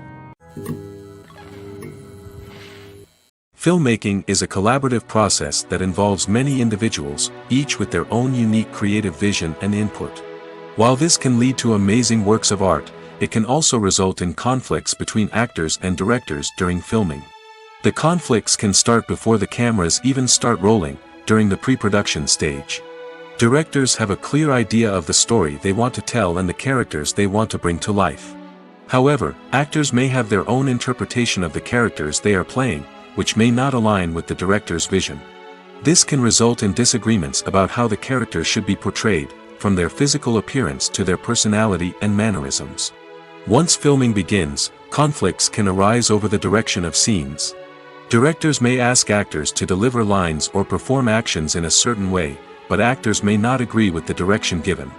Filmmaking is a collaborative process that involves many individuals, each with their own unique creative vision and input. While this can lead to amazing works of art, it can also result in conflicts between actors and directors during filming. The conflicts can start before the cameras even start rolling, during the pre-production stage. Directors have a clear idea of the story they want to tell and the characters they want to bring to life. However, actors may have their own interpretation of the characters they are playing, which may not align with the director's vision. This can result in disagreements about how the characters should be portrayed, from their physical appearance to their personality and mannerisms. Once filming begins, conflicts can arise over the direction of scenes. Directors may ask actors to deliver lines or perform actions in a certain way, but actors may not agree with the direction given.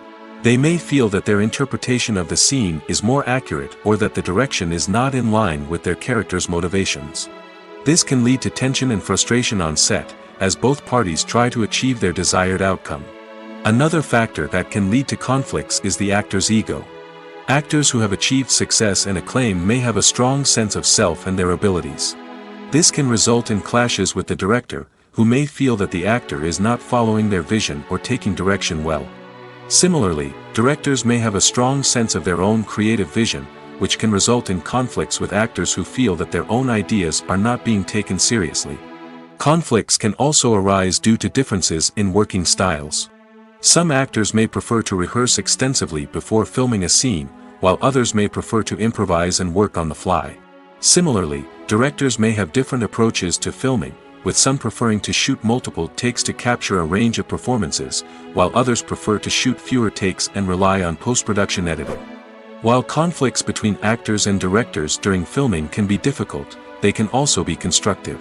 They may feel that their interpretation of the scene is more accurate or that the direction is not in line with their character's motivations. This can lead to tension and frustration on set, as both parties try to achieve their desired outcome. Another factor that can lead to conflicts is the actor's ego. Actors who have achieved success and acclaim may have a strong sense of self and their abilities. This can result in clashes with the director, who may feel that the actor is not following their vision or taking direction well. Similarly, directors may have a strong sense of their own creative vision, which can result in conflicts with actors who feel that their own ideas are not being taken seriously. Conflicts can also arise due to differences in working styles. Some actors may prefer to rehearse extensively before filming a scene, while others may prefer to improvise and work on the fly. Similarly, directors may have different approaches to filming, with some preferring to shoot multiple takes to capture a range of performances, while others prefer to shoot fewer takes and rely on post-production editing. While conflicts between actors and directors during filming can be difficult, they can also be constructive.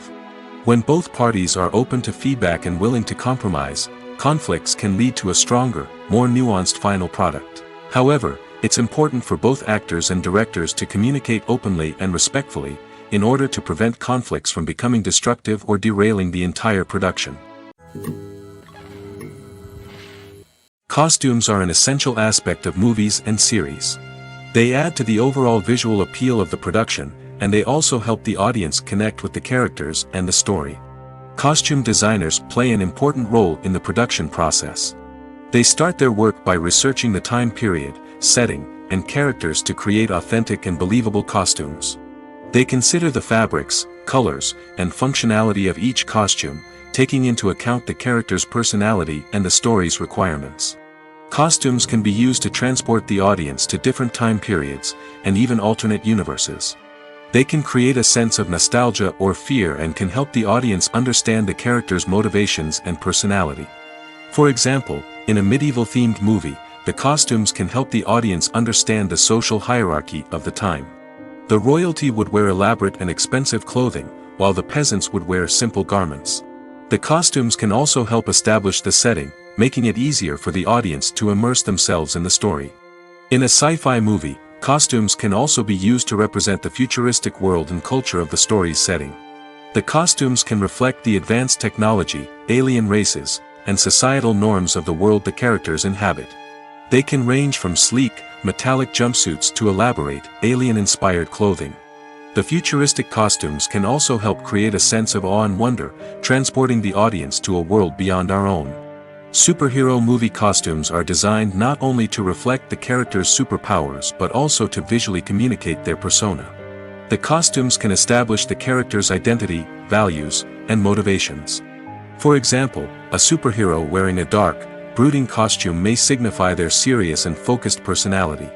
When both parties are open to feedback and willing to compromise, conflicts can lead to a stronger, more nuanced final product. However, it's important for both actors and directors to communicate openly and respectfully, in order to prevent conflicts from becoming destructive or derailing the entire production. Costumes are an essential aspect of movies and series. They add to the overall visual appeal of the production, and they also help the audience connect with the characters and the story. Costume designers play an important role in the production process. They start their work by researching the time period, setting, and characters to create authentic and believable costumes. They consider the fabrics, colors, and functionality of each costume, taking into account the character's personality and the story's requirements. Costumes can be used to transport the audience to different time periods, and even alternate universes. They can create a sense of nostalgia or fear and can help the audience understand the character's motivations and personality. For example, in a medieval-themed movie, the costumes can help the audience understand the social hierarchy of the time. The royalty would wear elaborate and expensive clothing, while the peasants would wear simple garments. The costumes can also help establish the setting, making it easier for the audience to immerse themselves in the story. In a sci-fi movie, costumes can also be used to represent the futuristic world and culture of the story's setting. The costumes can reflect the advanced technology, alien races, and societal norms of the world the characters inhabit. They can range from sleek, metallic jumpsuits to elaborate, alien-inspired clothing. The futuristic costumes can also help create a sense of awe and wonder, transporting the audience to a world beyond our own. Superhero movie costumes are designed not only to reflect the character's superpowers but also to visually communicate their persona. The costumes can establish the character's identity, values, and motivations. For example, a superhero wearing a dark, brooding costume may signify their serious and focused personality.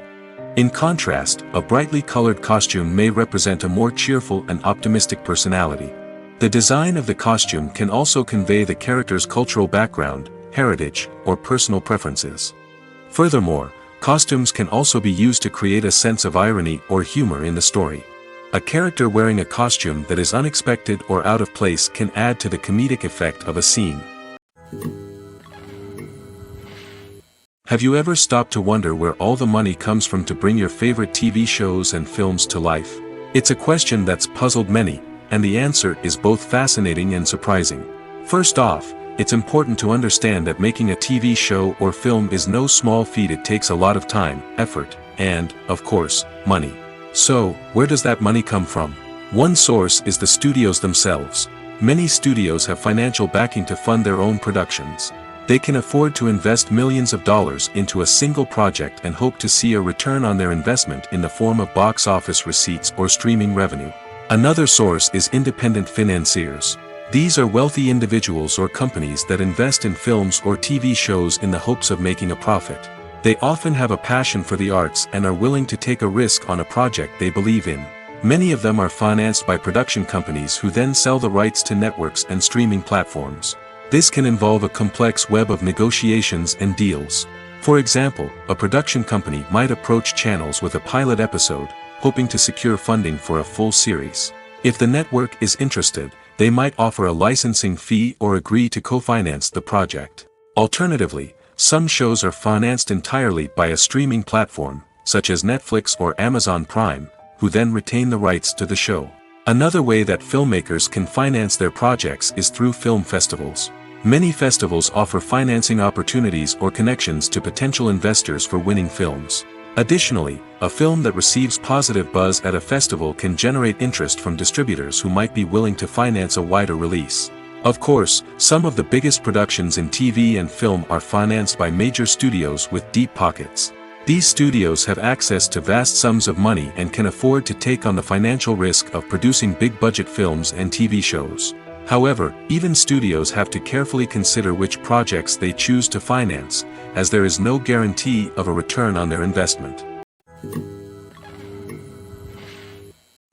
In contrast, a brightly colored costume may represent a more cheerful and optimistic personality. The design of the costume can also convey the character's cultural background, heritage, or personal preferences. Furthermore, Costumes can also be used to create a sense of irony or humor in the story. A character wearing a costume that is unexpected or out of place can add to the comedic effect of a scene. Have you ever stopped to wonder where all the money comes from to bring your favorite TV shows and films to life? It's a question that's puzzled many, and the answer is both fascinating and surprising. First off, it's important to understand that making a TV show or film is no small feat. It takes a lot of time, effort, and, of course, money. So, where does that money come from? One source is the studios themselves. Many studios have financial backing to fund their own productions. They can afford to invest millions of dollars into a single project and hope to see a return on their investment in the form of box office receipts or streaming revenue. Another source is independent financiers. These are wealthy individuals or companies that invest in films or TV shows in the hopes of making a profit. They often have a passion for the arts and are willing to take a risk on a project they believe in. Many of them are financed by production companies who then sell the rights to networks and streaming platforms. This can involve a complex web of negotiations and deals. For example, a production company might approach channels with a pilot episode, hoping to secure funding for a full series. If the network is interested, they might offer a licensing fee or agree to co-finance the project. Alternatively, some shows are financed entirely by a streaming platform, such as Netflix or Amazon Prime, who then retain the rights to the show. Another way that filmmakers can finance their projects is through film festivals. Many festivals offer financing opportunities or connections to potential investors for winning films. Additionally, a film that receives positive buzz at a festival can generate interest from distributors who might be willing to finance a wider release. Of course, some of the biggest productions in TV and film are financed by major studios with deep pockets. These studios have access to vast sums of money and can afford to take on the financial risk of producing big-budget films and TV shows. However, even studios have to carefully consider which projects they choose to finance, as there is no guarantee of a return on their investment.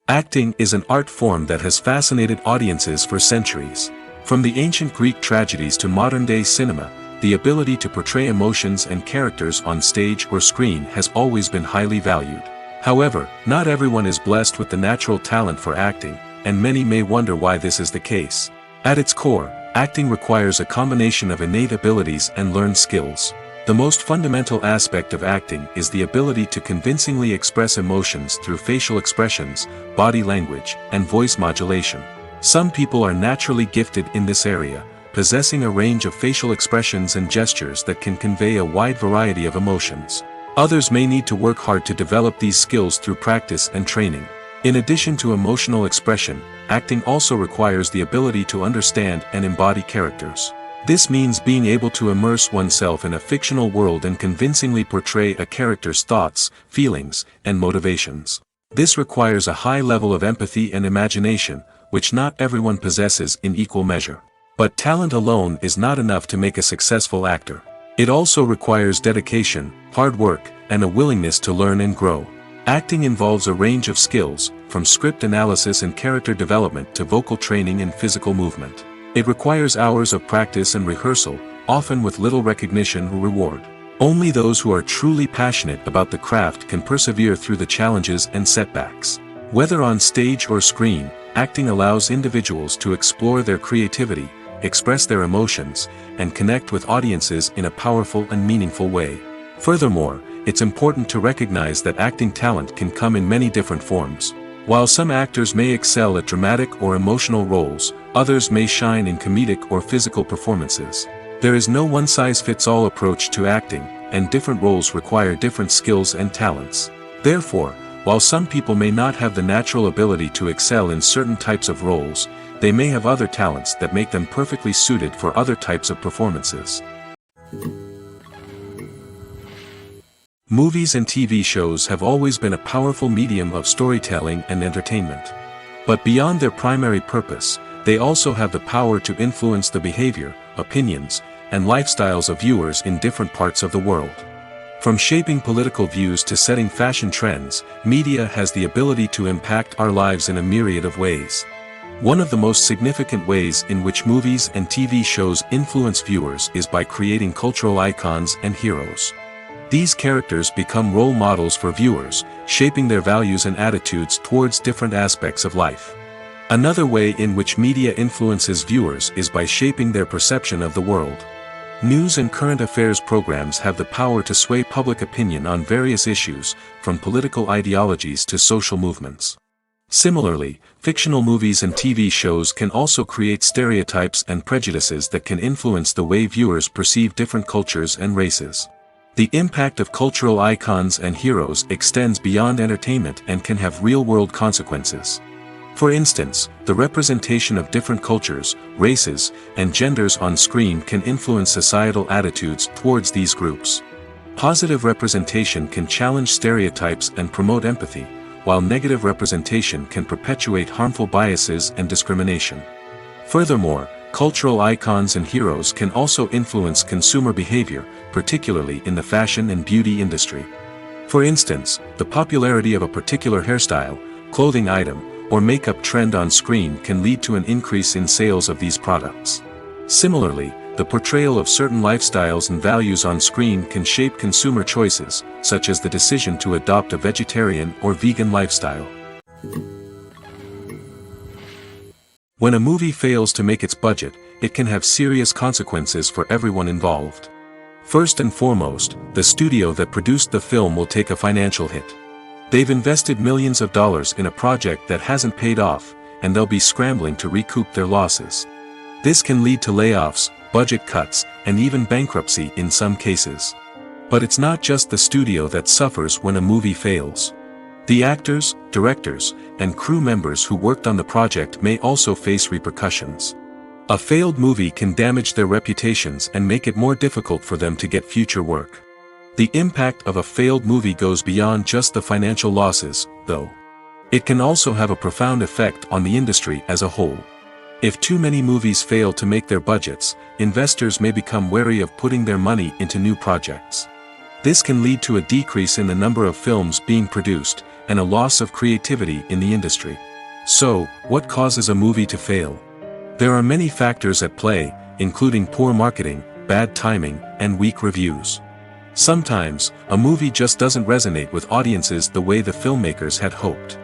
Acting is an art form that has fascinated audiences for centuries. From the ancient Greek tragedies to modern-day cinema, the ability to portray emotions and characters on stage or screen has always been highly valued. However, not everyone is blessed with the natural talent for acting, and many may wonder why this is the case. At its core, acting requires a combination of innate abilities and learned skills. The most fundamental aspect of acting is the ability to convincingly express emotions through facial expressions, body language, and voice modulation. Some people are naturally gifted in this area, possessing a range of facial expressions and gestures that can convey a wide variety of emotions. Others may need to work hard to develop these skills through practice and training. In addition to emotional expression, acting also requires the ability to understand and embody characters. This means being able to immerse oneself in a fictional world and convincingly portray a character's thoughts, feelings, and motivations. This requires a high level of empathy and imagination, which not everyone possesses in equal measure. But talent alone is not enough to make a successful actor. It also requires dedication, hard work, and a willingness to learn and grow. Acting involves a range of skills, from script analysis and character development to vocal training and physical movement. It requires hours of practice and rehearsal, often with little recognition or reward. Only those who are truly passionate about the craft can persevere through the challenges and setbacks. Whether on stage or screen, acting allows individuals to explore their creativity, express their emotions, and connect with audiences in a powerful and meaningful way. Furthermore, it's important to recognize that acting talent can come in many different forms. While some actors may excel at dramatic or emotional roles, others may shine in comedic or physical performances. There is no one-size-fits-all approach to acting, and different roles require different skills and talents. Therefore, while some people may not have the natural ability to excel in certain types of roles, they may have other talents that make them perfectly suited for other types of performances. Movies and TV shows have always been a powerful medium of storytelling and entertainment. But beyond their primary purpose, they also have the power to influence the behavior, opinions, and lifestyles of viewers in different parts of the world. From shaping political views to setting fashion trends, media has the ability to impact our lives in a myriad of ways. One of the most significant ways in which movies and TV shows influence viewers is by creating cultural icons and heroes. These characters become role models for viewers, shaping their values and attitudes towards different aspects of life. Another way in which media influences viewers is by shaping their perception of the world. News and current affairs programs have the power to sway public opinion on various issues, from political ideologies to social movements. Similarly, fictional movies and TV shows can also create stereotypes and prejudices that can influence the way viewers perceive different cultures and races. The impact of cultural icons and heroes extends beyond entertainment and can have real-world consequences. For instance, the representation of different cultures, races, and genders on screen can influence societal attitudes towards these groups. Positive representation can challenge stereotypes and promote empathy, while negative representation can perpetuate harmful biases and discrimination. Furthermore, cultural icons and heroes can also influence consumer behavior, particularly in the fashion and beauty industry. For instance, the popularity of a particular hairstyle, clothing item, or makeup trend on screen can lead to an increase in sales of these products. Similarly, the portrayal of certain lifestyles and values on screen can shape consumer choices, such as the decision to adopt a vegetarian or vegan lifestyle. When a movie fails to make its budget, it can have serious consequences for everyone involved. First and foremost, the studio that produced the film will take a financial hit. They've invested millions of dollars in a project that hasn't paid off, and they'll be scrambling to recoup their losses. This can lead to layoffs, budget cuts, and even bankruptcy in some cases. But it's not just the studio that suffers when a movie fails. The actors, directors, and crew members who worked on the project may also face repercussions. A failed movie can damage their reputations and make it more difficult for them to get future work. The impact of a failed movie goes beyond just the financial losses, though. It can also have a profound effect on the industry as a whole. If too many movies fail to make their budgets, investors may become wary of putting their money into new projects. This can lead to a decrease in the number of films being produced, and a loss of creativity in the industry. So, what causes a movie to fail? There are many factors at play, including poor marketing, bad timing, and weak reviews. Sometimes, a movie just doesn't resonate with audiences the way the filmmakers had hoped.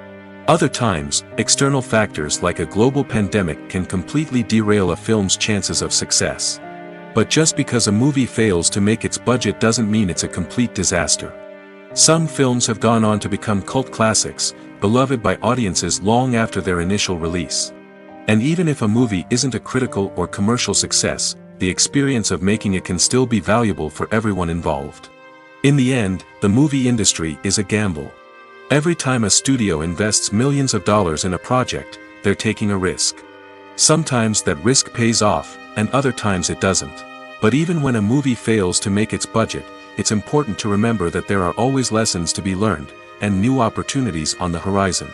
Other times, external factors like a global pandemic can completely derail a film's chances of success. But just because a movie fails to make its budget doesn't mean it's a complete disaster. Some films have gone on to become cult classics, beloved by audiences long after their initial release. And even if a movie isn't a critical or commercial success, the experience of making it can still be valuable for everyone involved. In the end, the movie industry is a gamble. Every time a studio invests millions of dollars in a project, they're taking a risk. Sometimes that risk pays off, and other times it doesn't. But even when a movie fails to make its budget, it's important to remember that there are always lessons to be learned, and new opportunities on the horizon.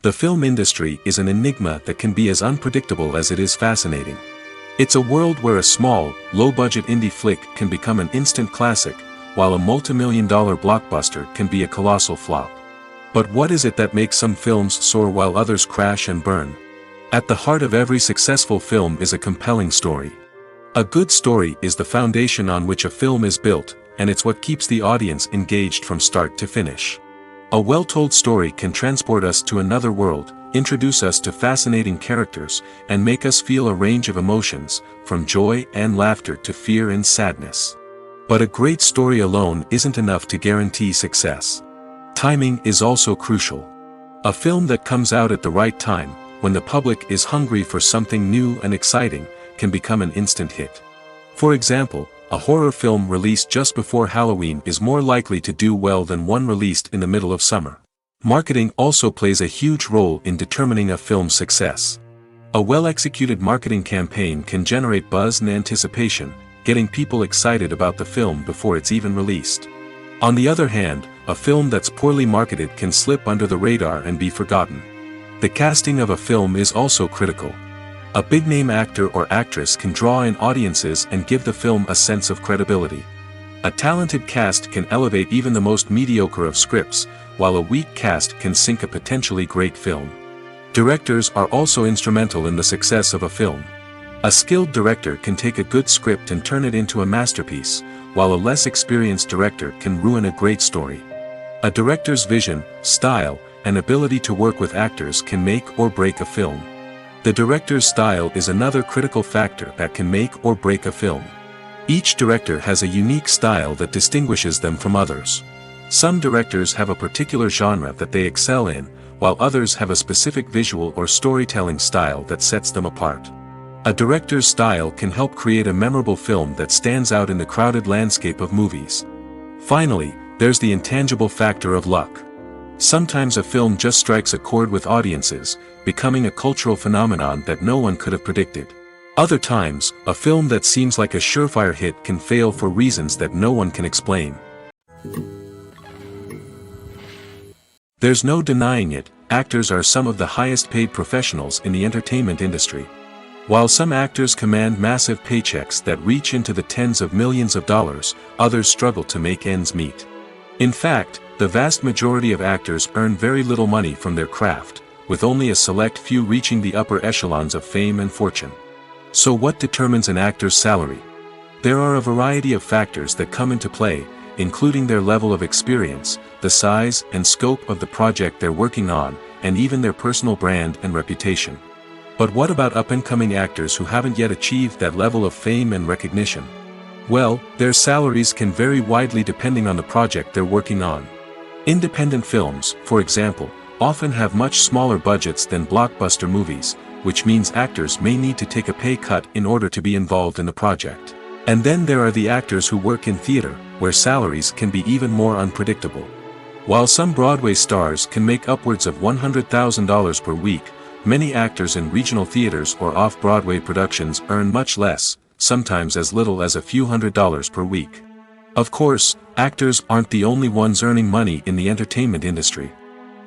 The film industry is an enigma that can be as unpredictable as it is fascinating. It's a world where a small, low-budget indie flick can become an instant classic, while a multi-million-dollar blockbuster can be a colossal flop. But what is it that makes some films soar while others crash and burn? At the heart of every successful film is a compelling story. A good story is the foundation on which a film is built, and it's what keeps the audience engaged from start to finish. A well-told story can transport us to another world, introduce us to fascinating characters, and make us feel a range of emotions, from joy and laughter to fear and sadness. But a great story alone isn't enough to guarantee success. Timing is also crucial. A film that comes out at the right time, when the public is hungry for something new and exciting, can become an instant hit. For example, a horror film released just before Halloween is more likely to do well than one released in the middle of summer. Marketing also plays a huge role in determining a film's success. A well-executed marketing campaign can generate buzz and anticipation, getting people excited about the film before it's even released. On the other hand, a film that's poorly marketed can slip under the radar and be forgotten. The casting of a film is also critical. A big-name actor or actress can draw in audiences and give the film a sense of credibility. A talented cast can elevate even the most mediocre of scripts, while a weak cast can sink a potentially great film. Directors are also instrumental in the success of a film. A skilled director can take a good script and turn it into a masterpiece, while a less experienced director can ruin a great story. A director's vision, style, and ability to work with actors can make or break a film. The director's style is another critical factor that can make or break a film. Each director has a unique style that distinguishes them from others. Some directors have a particular genre that they excel in, while others have a specific visual or storytelling style that sets them apart. A director's style can help create a memorable film that stands out in the crowded landscape of movies. Finally, there's the intangible factor of luck. Sometimes a film just strikes a chord with audiences, becoming a cultural phenomenon that no one could have predicted. Other times, a film that seems like a surefire hit can fail for reasons that no one can explain. There's no denying it, actors are some of the highest paid professionals in the entertainment industry. While some actors command massive paychecks that reach into the tens of millions of dollars, others struggle to make ends meet. In fact, the vast majority of actors earn very little money from their craft, with only a select few reaching the upper echelons of fame and fortune. So what determines an actor's salary? There are a variety of factors that come into play, including their level of experience, the size and scope of the project they're working on, and even their personal brand and reputation. But what about up-and-coming actors who haven't yet achieved that level of fame and recognition? Well, their salaries can vary widely depending on the project they're working on. Independent films, for example, often have much smaller budgets than blockbuster movies, which means actors may need to take a pay cut in order to be involved in the project. And then there are the actors who work in theater, where salaries can be even more unpredictable. While some Broadway stars can make upwards of $100,000 per week, many actors in regional theaters or off-Broadway productions earn much less, sometimes as little as a few $100s per week. Of course, actors aren't the only ones earning money in the entertainment industry.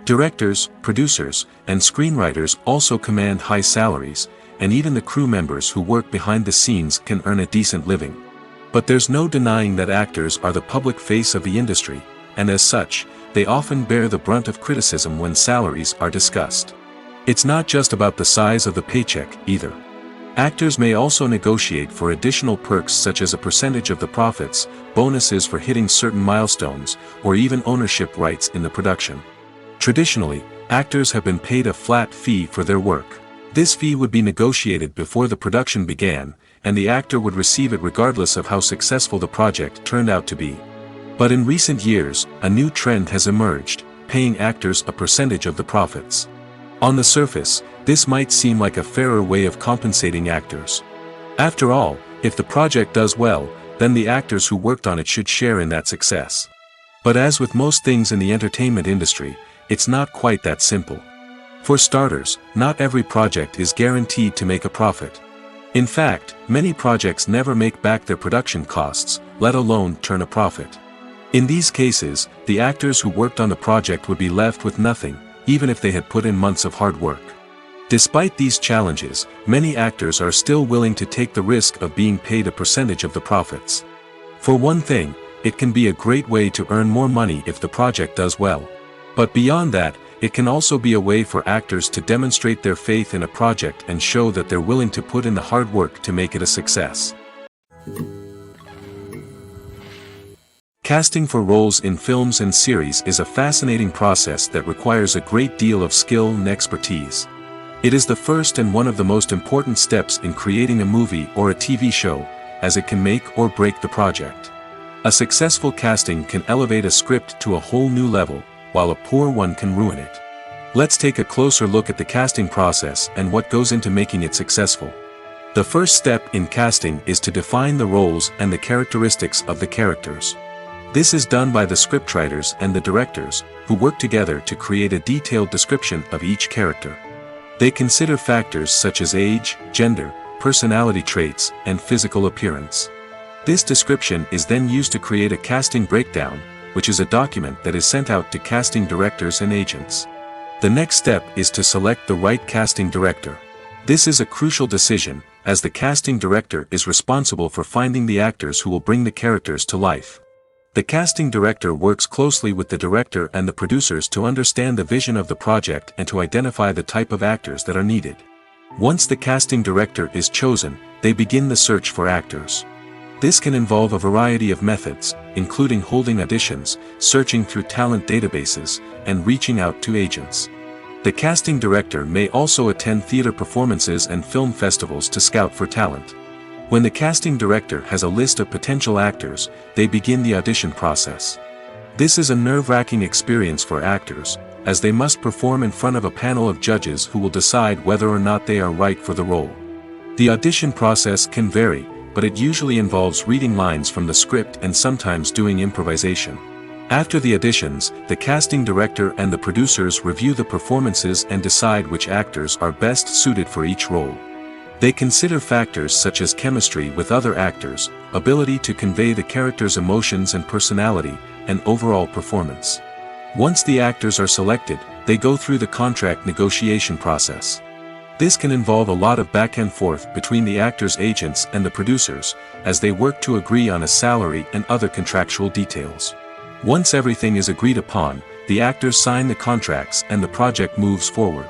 Directors, producers, and screenwriters also command high salaries, and even the crew members who work behind the scenes can earn a decent living. But there's no denying that actors are the public face of the industry, and as such, they often bear the brunt of criticism when salaries are discussed. It's not just about the size of the paycheck, either. Actors may also negotiate for additional perks such as a percentage of the profits, bonuses for hitting certain milestones, or even ownership rights in the production. Traditionally, actors have been paid a flat fee for their work. This fee would be negotiated before the production began, and the actor would receive it regardless of how successful the project turned out to be. But in recent years, a new trend has emerged, paying actors a percentage of the profits. On the surface, this might seem like a fairer way of compensating actors. After all, if the project does well, then the actors who worked on it should share in that success. But as with most things in the entertainment industry, it's not quite that simple. For starters, not every project is guaranteed to make a profit. In fact, many projects never make back their production costs, let alone turn a profit. In these cases, the actors who worked on the project would be left with nothing, even if they had put in months of hard work. Despite these challenges, many actors are still willing to take the risk of being paid a percentage of the profits. For one thing, it can be a great way to earn more money if the project does well. But beyond that, it can also be a way for actors to demonstrate their faith in a project and show that they're willing to put in the hard work to make it a success. Casting for roles in films and series is a fascinating process that requires a great deal of skill and expertise. It is the first and one of the most important steps in creating a movie or a TV show, as it can make or break the project. A successful casting can elevate a script to a whole new level, while a poor one can ruin it. Let's take a closer look at the casting process and what goes into making it successful. The first step in casting is to define the roles and the characteristics of the characters. This is done by the scriptwriters and the directors, who work together to create a detailed description of each character. They consider factors such as age, gender, personality traits, and physical appearance. This description is then used to create a casting breakdown, which is a document that is sent out to casting directors and agents. The next step is to select the right casting director. This is a crucial decision, as the casting director is responsible for finding the actors who will bring the characters to life. The casting director works closely with the director and the producers to understand the vision of the project and to identify the type of actors that are needed. Once the casting director is chosen, they begin the search for actors. This can involve a variety of methods, including holding auditions, searching through talent databases, and reaching out to agents. The casting director may also attend theater performances and film festivals to scout for talent. When the casting director has a list of potential actors, they begin the audition process. This is a nerve-wracking experience for actors, as they must perform in front of a panel of judges who will decide whether or not they are right for the role. The audition process can vary, but it usually involves reading lines from the script and sometimes doing improvisation. After the auditions, the casting director and the producers review the performances and decide which actors are best suited for each role. They consider factors such as chemistry with other actors, ability to convey the character's emotions and personality, and overall performance. Once the actors are selected, they go through the contract negotiation process. This can involve a lot of back and forth between the actors' agents and the producers, as they work to agree on a salary and other contractual details. Once everything is agreed upon, the actors sign the contracts and the project moves forward.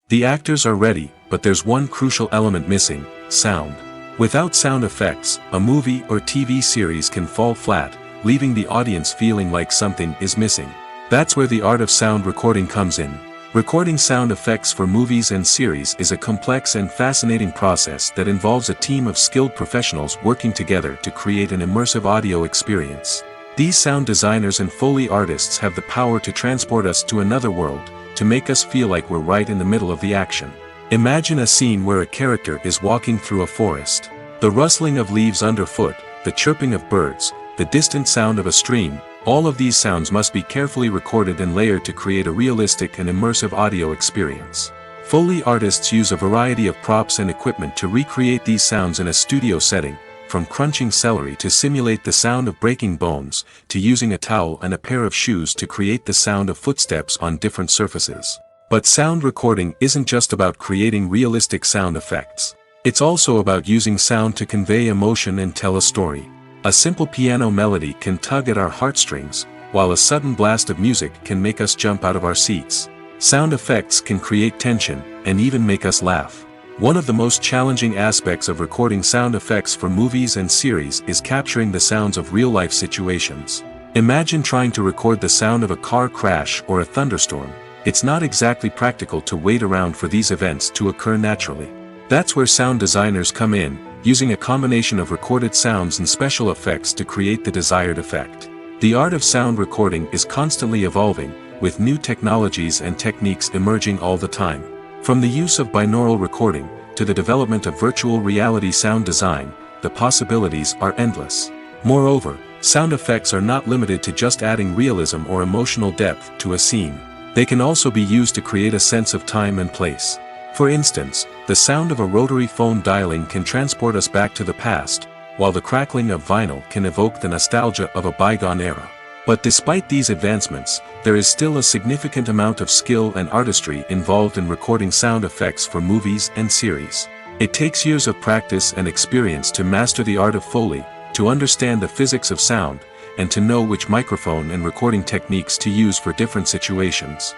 The actors are ready, but there's one crucial element missing: sound. Without sound effects, a movie or TV series can fall flat, leaving the audience feeling like something is missing. That's where the art of sound recording comes in. Recording sound effects for movies and series is a complex and fascinating process that involves a team of skilled professionals working together to create an immersive audio experience. These sound designers and Foley artists have the power to transport us to another world, to make us feel like we're right in the middle of the action. Imagine a scene where a character is walking through a forest. The rustling of leaves underfoot, the chirping of birds, the distant sound of a stream, all of these sounds must be carefully recorded and layered to create a realistic and immersive audio experience. Foley artists use a variety of props and equipment to recreate these sounds in a studio setting, from crunching celery to simulate the sound of breaking bones, to using a towel and a pair of shoes to create the sound of footsteps on different surfaces. But sound recording isn't just about creating realistic sound effects. It's also about using sound to convey emotion and tell a story. A simple piano melody can tug at our heartstrings, while a sudden blast of music can make us jump out of our seats. Sound effects can create tension, and even make us laugh. One of the most challenging aspects of recording sound effects for movies and series is capturing the sounds of real-life situations. Imagine trying to record the sound of a car crash or a thunderstorm. It's not exactly practical to wait around for these events to occur naturally. That's where sound designers come in, using a combination of recorded sounds and special effects to create the desired effect. The art of sound recording is constantly evolving, with new technologies and techniques emerging all the time. From the use of binaural recording, to the development of virtual reality sound design, the possibilities are endless. Moreover, sound effects are not limited to just adding realism or emotional depth to a scene. They can also be used to create a sense of time and place. For instance, the sound of a rotary phone dialing can transport us back to the past, while the crackling of vinyl can evoke the nostalgia of a bygone era. But despite these advancements, there is still a significant amount of skill and artistry involved in recording sound effects for movies and series. It takes years of practice and experience to master the art of Foley, to understand the physics of sound, and to know which microphone and recording techniques to use for different situations.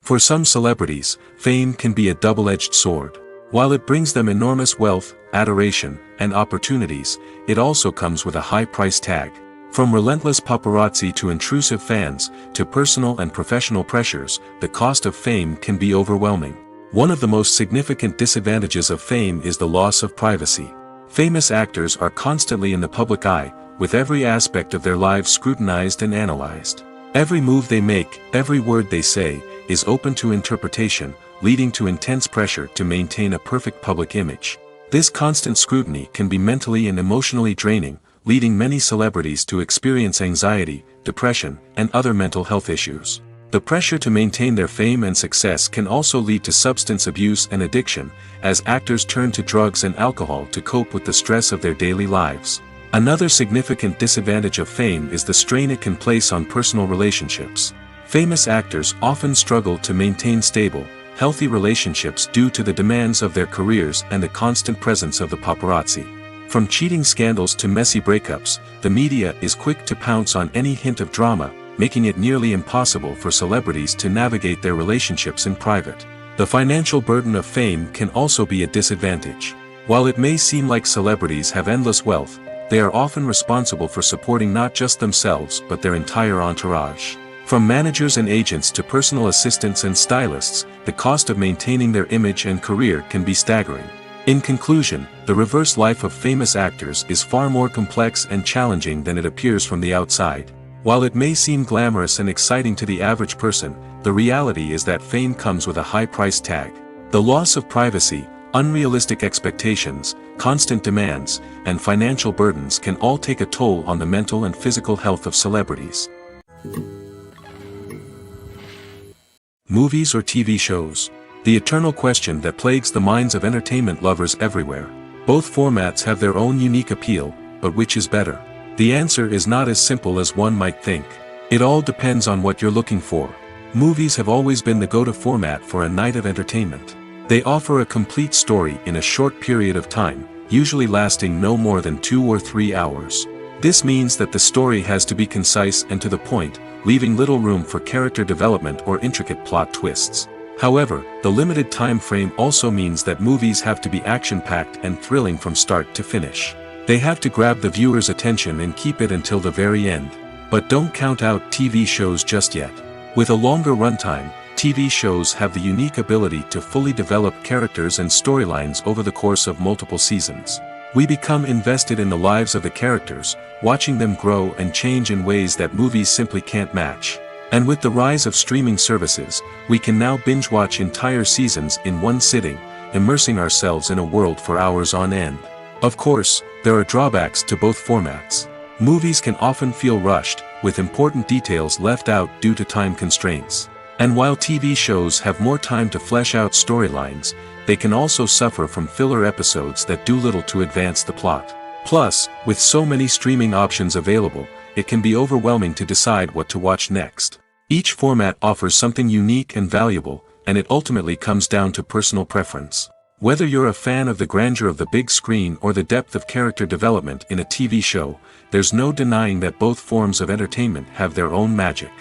For some celebrities, fame can be a double-edged sword. While it brings them enormous wealth, adoration, and opportunities, it also comes with a high price tag. From relentless paparazzi to intrusive fans, to personal and professional pressures, the cost of fame can be overwhelming. One of the most significant disadvantages of fame is the loss of privacy. Famous actors are constantly in the public eye, with every aspect of their lives scrutinized and analyzed. Every move they make, every word they say, is open to interpretation, leading to intense pressure to maintain a perfect public image. This constant scrutiny can be mentally and emotionally draining, leading many celebrities to experience anxiety, depression, and other mental health issues. The pressure to maintain their fame and success can also lead to substance abuse and addiction, as actors turn to drugs and alcohol to cope with the stress of their daily lives. Another significant disadvantage of fame is the strain it can place on personal relationships. Famous actors often struggle to maintain stable, healthy relationships due to the demands of their careers and the constant presence of the paparazzi. From cheating scandals to messy breakups, the media is quick to pounce on any hint of drama, making it nearly impossible for celebrities to navigate their relationships in private. The financial burden of fame can also be a disadvantage. While it may seem like celebrities have endless wealth, they are often responsible for supporting not just themselves but their entire entourage. From managers and agents to personal assistants and stylists, the cost of maintaining their image and career can be staggering. In conclusion, the reverse life of famous actors is far more complex and challenging than it appears from the outside. While it may seem glamorous and exciting to the average person, the reality is that fame comes with a high price tag. The loss of privacy, unrealistic expectations, constant demands, and financial burdens can all take a toll on the mental and physical health of celebrities. Movies or TV shows? The eternal question that plagues the minds of entertainment lovers everywhere. Both formats have their own unique appeal, but which is better? The answer is not as simple as one might think. It all depends on what you're looking for. Movies have always been the go-to format for a night of entertainment. They offer a complete story in a short period of time, usually lasting no more than 2 or 3 hours. This means that the story has to be concise and to the point, leaving little room for character development or intricate plot twists. However, the limited time frame also means that movies have to be action-packed and thrilling from start to finish. They have to grab the viewer's attention and keep it until the very end. But don't count out TV shows just yet. With a longer runtime, TV shows have the unique ability to fully develop characters and storylines over the course of multiple seasons. We become invested in the lives of the characters, watching them grow and change in ways that movies simply can't match. And with the rise of streaming services, we can now binge-watch entire seasons in one sitting, immersing ourselves in a world for hours on end. Of course, there are drawbacks to both formats. Movies can often feel rushed, with important details left out due to time constraints. And while TV shows have more time to flesh out storylines, they can also suffer from filler episodes that do little to advance the plot. Plus, with so many streaming options available, it can be overwhelming to decide what to watch next. Each format offers something unique and valuable, and it ultimately comes down to personal preference. Whether you're a fan of the grandeur of the big screen or the depth of character development in a TV show, there's no denying that both forms of entertainment have their own magic.